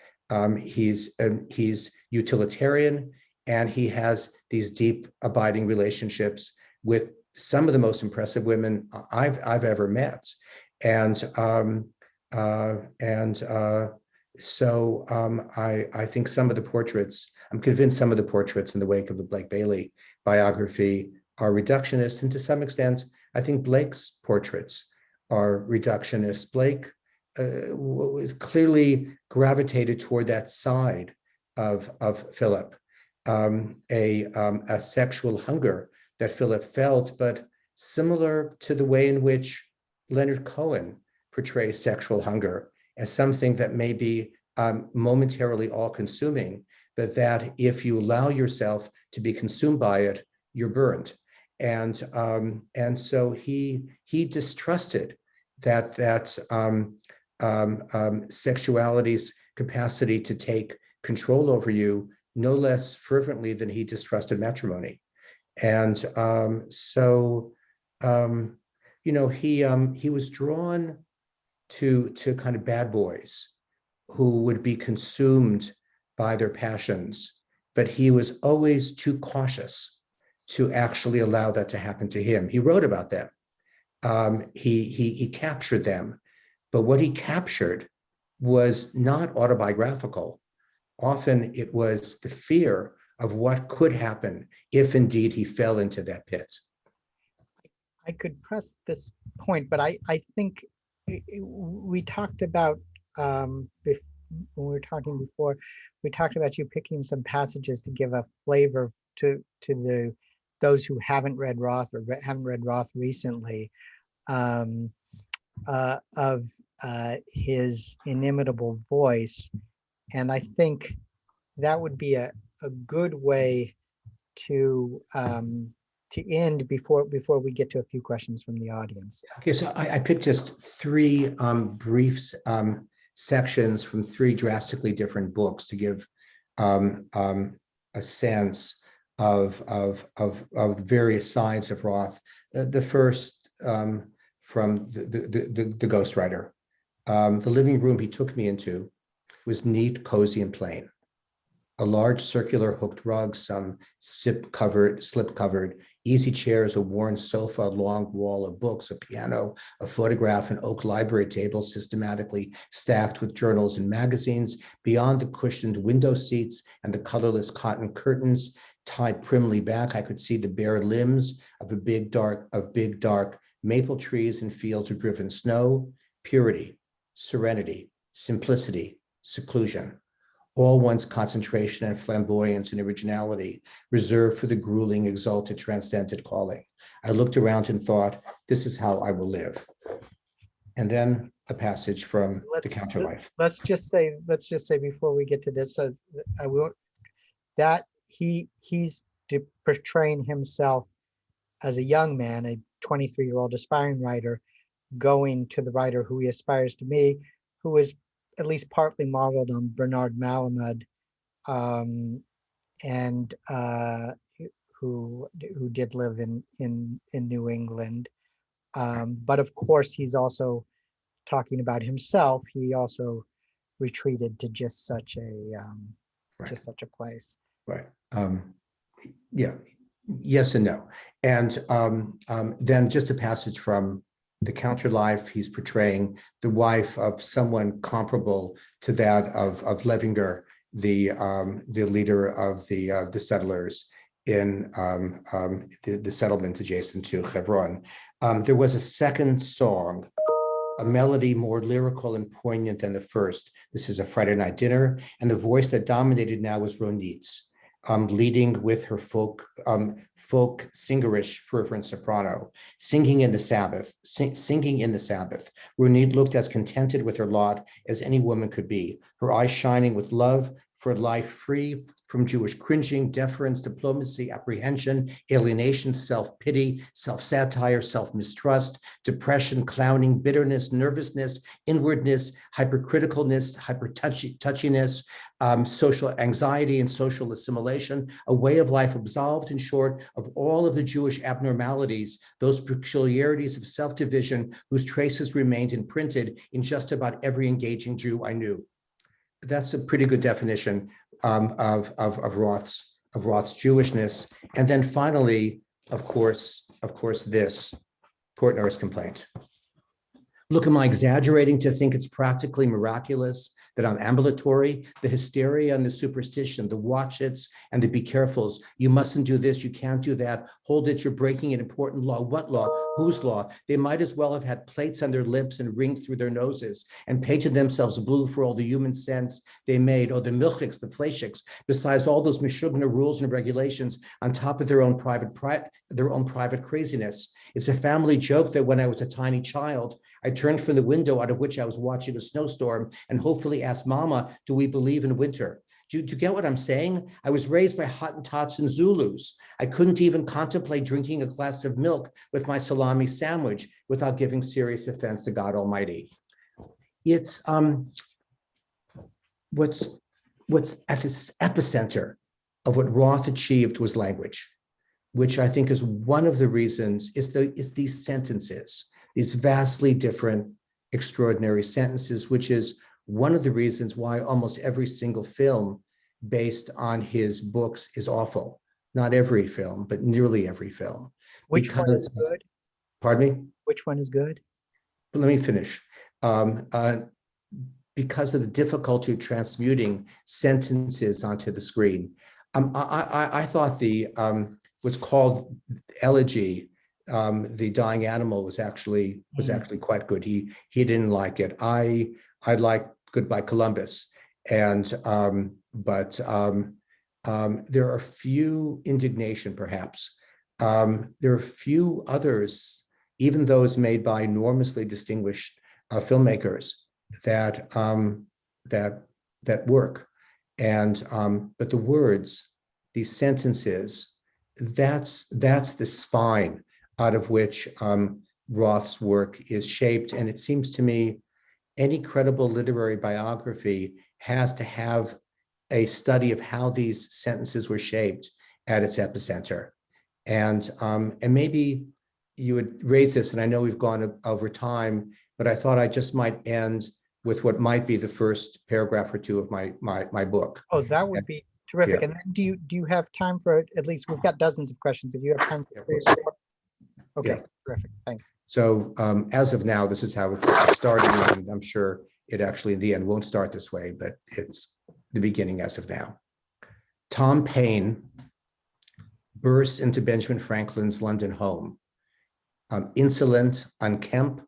He's utilitarian, and he has these deep, abiding relationships with some of the most impressive women I've ever met. And so I think some of the portraits, I'm convinced some of the portraits in the wake of the Blake Bailey biography are reductionist, and to some extent, I think Blake's portraits are reductionist. Blake was clearly gravitated toward that side of Philip, a sexual hunger that Philip felt, but similar to the way in which Leonard Cohen portrays sexual hunger as something that may be momentarily all-consuming, but that if you allow yourself to be consumed by it, you're burned. And so he distrusted that sexuality's capacity to take control over you no less fervently than he distrusted matrimony. And he was drawn to kind of bad boys who would be consumed by their passions, but he was always too cautious to actually allow that to happen to him. He wrote about them. He captured them, but what he captured was not autobiographical. Often it was the fear of what could happen if indeed he fell into that pit. I could press this point, but I think we talked about, when we were talking before, we talked about you picking some passages to give a flavor to those who haven't read Roth or haven't read Roth recently, of his inimitable voice. And I think that would be a good way to end before we get to a few questions from the audience. Okay, so I picked just three brief sections from three drastically different books to give a sense of various sides of Roth. The first from the ghostwriter. The living room he took me into was neat, cozy, and plain. A large circular hooked rug, some slip-covered, easy chairs, a worn sofa, a long wall of books, a piano, a photograph, an oak library table systematically stacked with journals and magazines. Beyond the cushioned window seats and the colorless cotton curtains tied primly back, I could see the bare limbs of big dark maple trees and fields of driven snow. Purity, serenity, simplicity, seclusion. all one's concentration and flamboyance and originality reserved for the grueling, exalted, transcendent calling. I looked around and thought, this is how I will live. And then a passage from the Counterlife. Let's just say before we get to this, I will that he's portraying himself as a young man, a 23-year-old aspiring writer, going to the writer who he aspires to be, who is at least partly modeled on Bernard Malamud, and who did live in New England. But of course, he's also talking about himself. He also retreated to just such a place. Right. Yeah. Yes and no. And then just a passage from the Counterlife. He's portraying the wife of someone comparable to that of Levinger, the leader of the settlers in the settlement adjacent to Hebron. There was a second song, a melody more lyrical and poignant than the first. This is a Friday night dinner, and the voice that dominated now was Ronit's, leading with her folk singerish fervent soprano, singing in the Sabbath. Ronit looked as contented with her lot as any woman could be, her eyes shining with love for a life free from Jewish cringing, deference, diplomacy, apprehension, alienation, self-pity, self-satire, self-mistrust, depression, clowning, bitterness, nervousness, inwardness, hypercriticalness, hyper-touchiness, social anxiety and social assimilation, a way of life absolved, in short, of all of the Jewish abnormalities, those peculiarities of self-division whose traces remained imprinted in just about every engaging Jew I knew. That's a pretty good definition of Roth's Jewishness. And then finally, of course, this Portnoy's complaint. Look, am I exaggerating to think it's practically miraculous that I'm ambulatory? The hysteria and the superstition, the watch its and the be carefuls. You mustn't do this, you can't do that. Hold it, you're breaking an important law. What law? Whose law? They might as well have had plates on their lips and rings through their noses and painted themselves blue for all the human sense they made, or the milchiks, the fleishiks, besides all those mishugna rules and regulations on top of their own private craziness. It's a family joke that when I was a tiny child, I turned from the window out of which I was watching a snowstorm and hopefully asked Mama, do we believe in winter? Do you get what I'm saying? I was raised by Hottentots and Zulus. I couldn't even contemplate drinking a glass of milk with my salami sandwich without giving serious offense to God Almighty. It's what's at the epicenter of what Roth achieved was language, which I think is one of the reasons is these sentences, these vastly different, extraordinary sentences, which is one of the reasons why almost every single film based on his books is awful. Not every film, but nearly every film. Which one is good? Pardon me? Which one is good? But let me finish. Because of the difficulty of transmuting sentences onto the screen. I thought the what's called elegy, the dying animal, was actually quite good. He didn't like it. I liked Goodbye Columbus, and but there are few indignation, perhaps. There are few others, even those made by enormously distinguished filmmakers, that work. And but the words, these sentences, that's the spine out of which Roth's work is shaped. And it seems to me any credible literary biography has to have a study of how these sentences were shaped at its epicenter. And maybe you would raise this, and I know we've gone over time, but I thought I just might end with what might be the first paragraph or two of my book. Oh, that would be terrific. Yeah. And then do you have time for, at least we've got dozens of questions, but do you have time for 3 or 4? Okay, yeah. Terrific, thanks. So as of now, this is how it's starting, and I'm sure it actually in the end won't start this way, but it's the beginning as of now. Tom Paine bursts into Benjamin Franklin's London home, insolent, unkempt,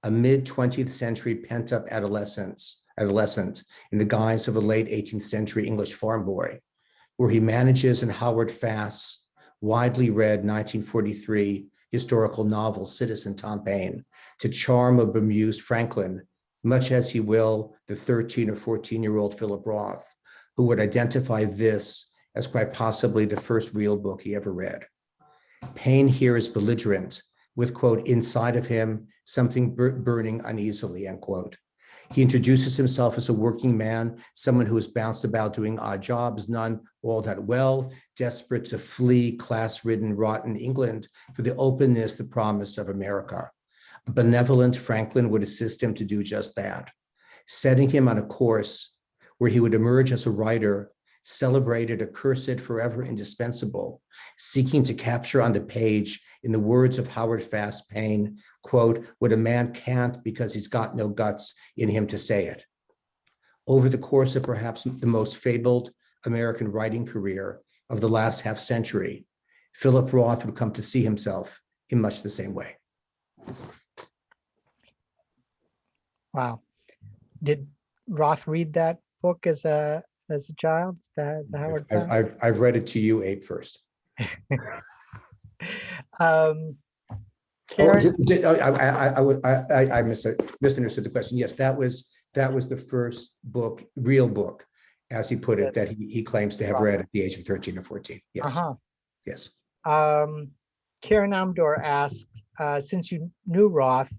a mid-20th century pent-up adolescence, adolescent in the guise of a late 18th century English farm boy, where he manages in Howard Fass's widely read 1943 historical novel, Citizen Tom Paine, to charm a bemused Franklin, much as he will the 13 or 14-year-old Philip Roth, who would identify this as quite possibly the first real book he ever read. Paine here is belligerent, with, quote, inside of him, something burning uneasily, end quote. He introduces himself as a working man, someone who has bounced about doing odd jobs, none all that well, desperate to flee class-ridden, rotten England for the openness, the promise of America. A benevolent Franklin would assist him to do just that, setting him on a course where he would emerge as a writer, celebrated, accursed, forever indispensable, seeking to capture on the page, in the words of Howard Fass Paine, quote, what a man can't because he's got no guts in him to say it. Over the course of perhaps the most fabled American writing career of the last half century, Philip Roth would come to see himself in much the same way. Wow. Did Roth read that book as a child, the Howard Fass? I've read it to you, Abe, first. Karen? I misunderstood the question. Yes, that was the first book, real book, as he put it, that he claims to have read at the age of 13 or 14. Yes. Yes. Karen Amdor asked, since you knew Roth,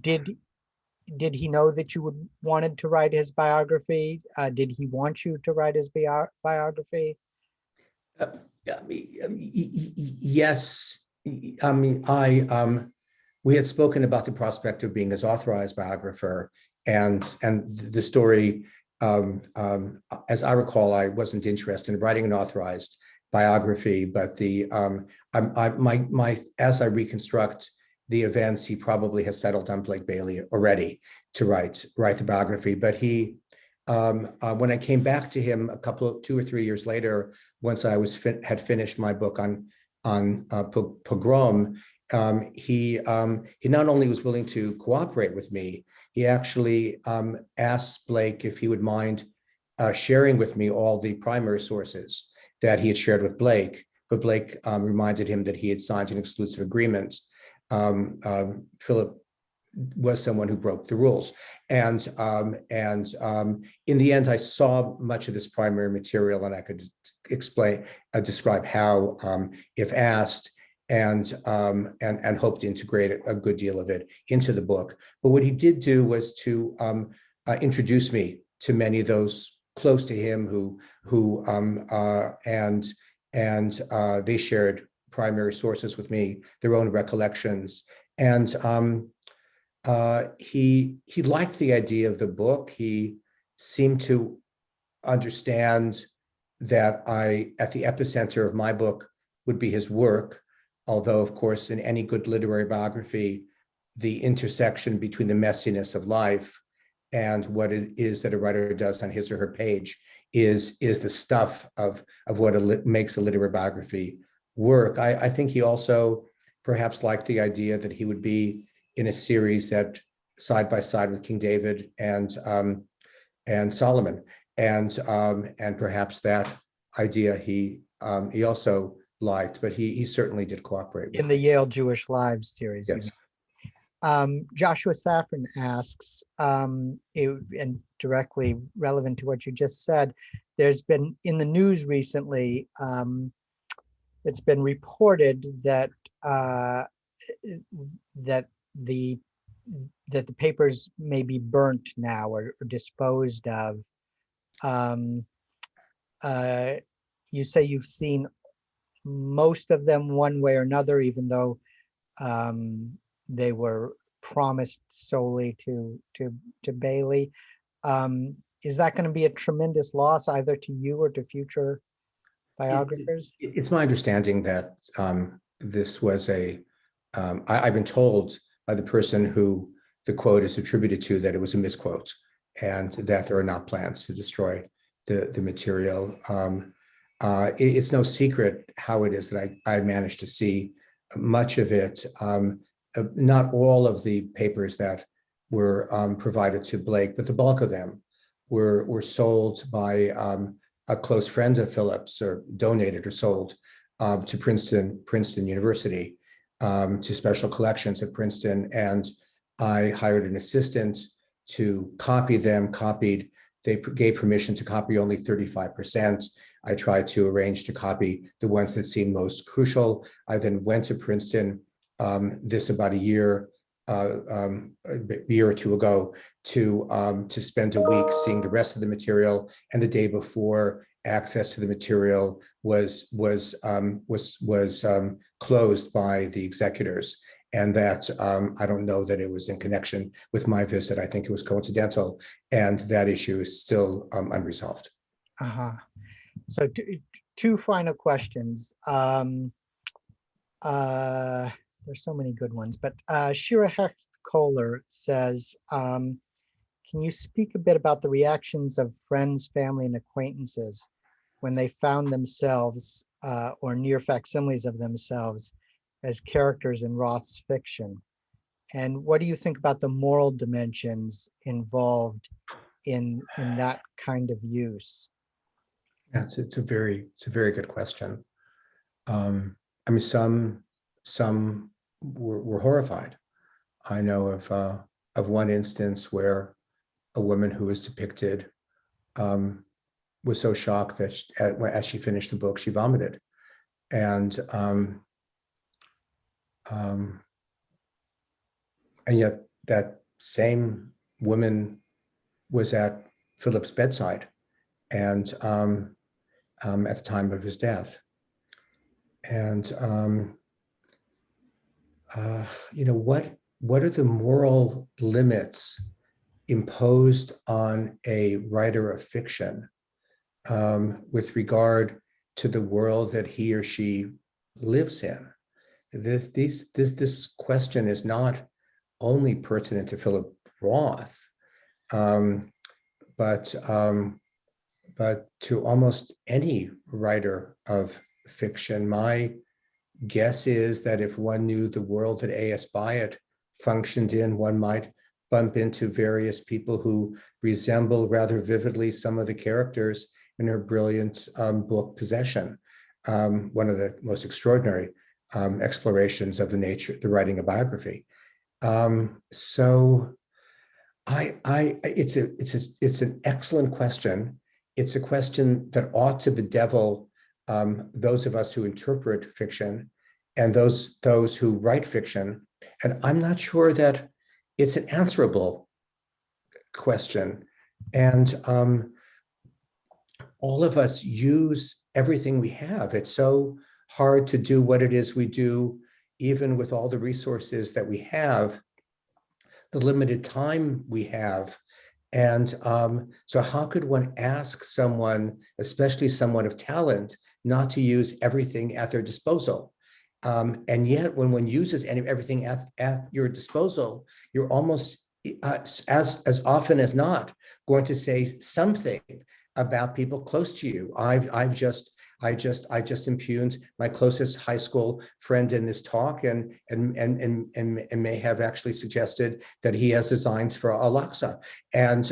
did he know that you wanted to write his biography? Did he want you to write his biography? Yes. I mean, we had spoken about the prospect of being his authorized biographer, and the story, as I recall, I wasn't interested in writing an authorized biography, but as I reconstruct the events, he probably has settled on Blake Bailey already to write the biography. But he, when I came back to him 2 or 3 years later, once I had finished my book on Pogrom, he not only was willing to cooperate with me, he actually asked Blake if he would mind sharing with me all the primary sources that he had shared with Blake. But Blake reminded him that he had signed an exclusive agreement. Philip was someone who broke the rules, and in the end, I saw much of this primary material, and I could describe how, if asked, and hope to integrate a good deal of it into the book. But what he did do was to introduce me to many of those close to him and they shared primary sources with me, their own recollections. And he liked the idea of the book. He seemed to understand that at the epicenter of my book would be his work, although, of course, in any good literary biography, the intersection between the messiness of life and what it is that a writer does on his or her page is the stuff of what makes a literary biography work. I think he also perhaps liked the idea that he would be in a series that side by side with King David and Solomon, and perhaps that idea he also liked, but he certainly did cooperate in the Yale Jewish Lives series. Yes. Joshua Safran asks, and directly relevant to what you just said, there's been in the news recently, it's been reported that that the papers may be burnt now or disposed of. You say you've seen most of them one way or another, even though they were promised solely to Bailey. Is that going to be a tremendous loss either to you or to future biographers? It's my understanding that this was I've been told by the person who the quote is attributed to that it was a misquote, and that there are not plans to destroy the material. It's no secret how it is that I managed to see much of it. Not all of the papers that provided to Blake, but the bulk of them were sold by a close friend of Philip's, or donated or sold to Princeton University, to special collections at Princeton. And I hired an assistant to copy them, they gave permission to copy only 35%. I tried to arrange to copy the ones that seemed most crucial. I then went to Princeton, this about a year or two ago, to spend a week seeing the rest of the material. And the day before, access to the material was closed by the executors. And that I don't know that it was in connection with my visit. I think it was coincidental, and that issue is still unresolved. So two final questions. There's so many good ones, but Shira Hecht-Kohler says, can you speak a bit about the reactions of friends, family, and acquaintances when they found themselves or near facsimiles of themselves as characters in Roth's fiction? And what do you think about the moral dimensions involved in that kind of use? Yeah, it's a very good question. I mean, some were horrified. I know of one instance where a woman who was depicted was so shocked that as she finished the book, she vomited. And yet that same woman was at Philip's bedside, and at the time of his death. And what are the moral limits imposed on a writer of fiction with regard to the world that he or she lives in? This question is not only pertinent to Philip Roth, but to almost any writer of fiction. My guess is that if one knew the world that A.S. Byatt functioned in, one might bump into various people who resemble rather vividly some of the characters in her brilliant book, Possession, one of the most extraordinary explorations of the writing of biography. So it's an excellent question. It's a question that ought to bedevil those of us who interpret fiction and those who write fiction. And I'm not sure that it's an answerable question. And all of us use everything we have. It's so hard to do what it is we do, even with all the resources that we have, the limited time we have. And so how could one ask someone, especially someone of talent, not to use everything at their disposal? And yet when one uses everything at your disposal, you're almost as often as not going to say something about people close to you. I just impugned my closest high school friend in this talk, and may have actually suggested that he has designs for Al-Aqsa. And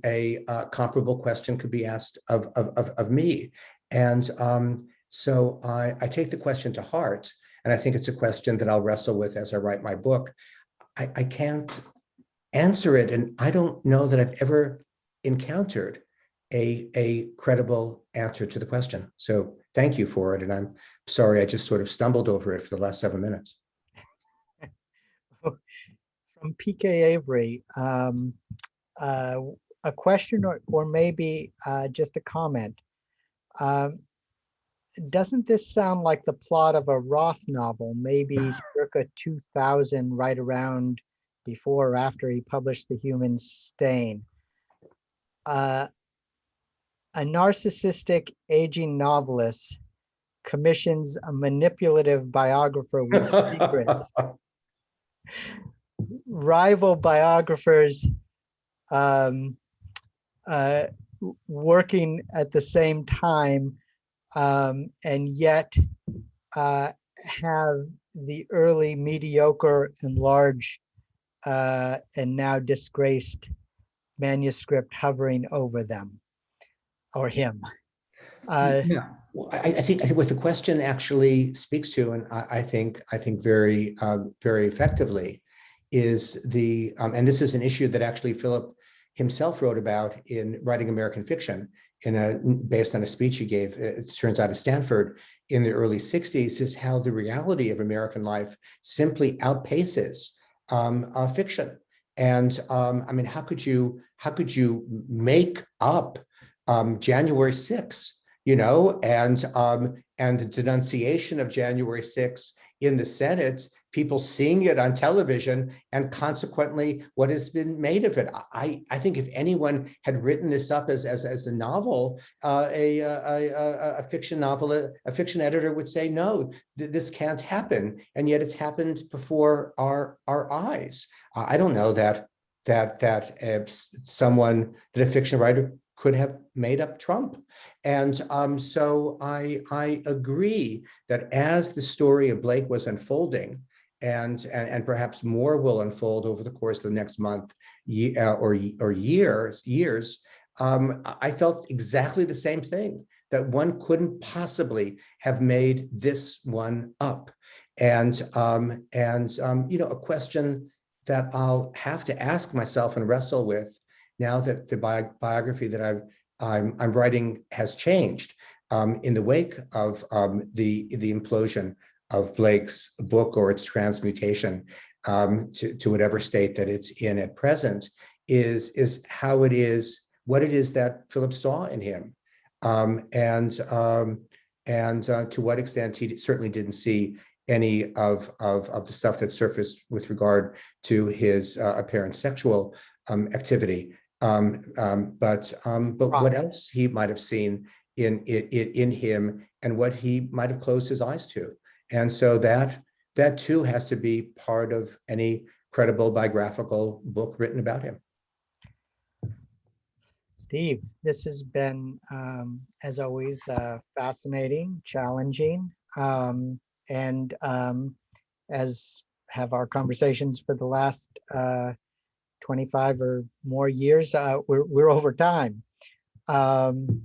a comparable question could be asked of me. And so I take the question to heart, and I think it's a question that I'll wrestle with as I write my book. I can't answer it, and I don't know that I've ever encountered a credible answer to the question. So thank you for it. And I'm sorry, I just sort of stumbled over it for the last 7 minutes. From PK Avery, a question or maybe just a comment. Doesn't this sound like the plot of a Roth novel, maybe circa 2000, right around before or after he published The Human Stain? A narcissistic aging novelist commissions a manipulative biographer with secrets. Rival biographers working at the same time, and yet have the early mediocre and large and now disgraced manuscript hovering over them or him. Yeah, well, I think what the question actually speaks to, and I think very very effectively, is the and this is an issue that actually Philip himself wrote about in writing American fiction, based on a speech he gave, it turns out, at Stanford in the early '60s, is how the reality of American life simply outpaces fiction. And I mean, how could you make up January 6th? And the denunciation of January 6th in the Senate, people seeing it on television, and consequently what has been made of it. I think if anyone had written this up as a novel, a fiction novel, a fiction editor would say, no, this can't happen, and yet it's happened before our eyes. I don't know that a fiction writer could have made up Trump. And so I agree that as the story of Blake was unfolding, and perhaps more will unfold over the course of the next month or years, I felt exactly the same thing, that one couldn't possibly have made this one up. And a question that I'll have to ask myself and wrestle with now that the biography that I'm writing has changed, in the wake of the implosion of Blake's book, or its transmutation to whatever state that it's in at present, is how it is, what it is that Philip saw in him, and to what extent he certainly didn't see any of the stuff that surfaced with regard to his apparent sexual activity. But what else he might have seen in him, and what he might have closed his eyes to. And so that too has to be part of any credible biographical book written about him. Steve, this has been, as always, fascinating, challenging, and as have our conversations for the last 25 or more years, we're over time.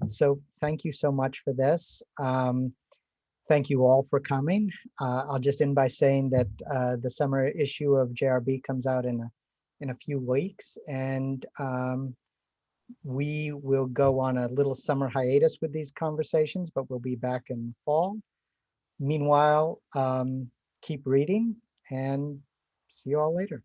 So thank you so much for this. Thank you all for coming. I'll just end by saying that the summer issue of JRB comes out in a few weeks, and we will go on a little summer hiatus with these conversations, but we'll be back in the fall. Meanwhile, keep reading, and see you all later.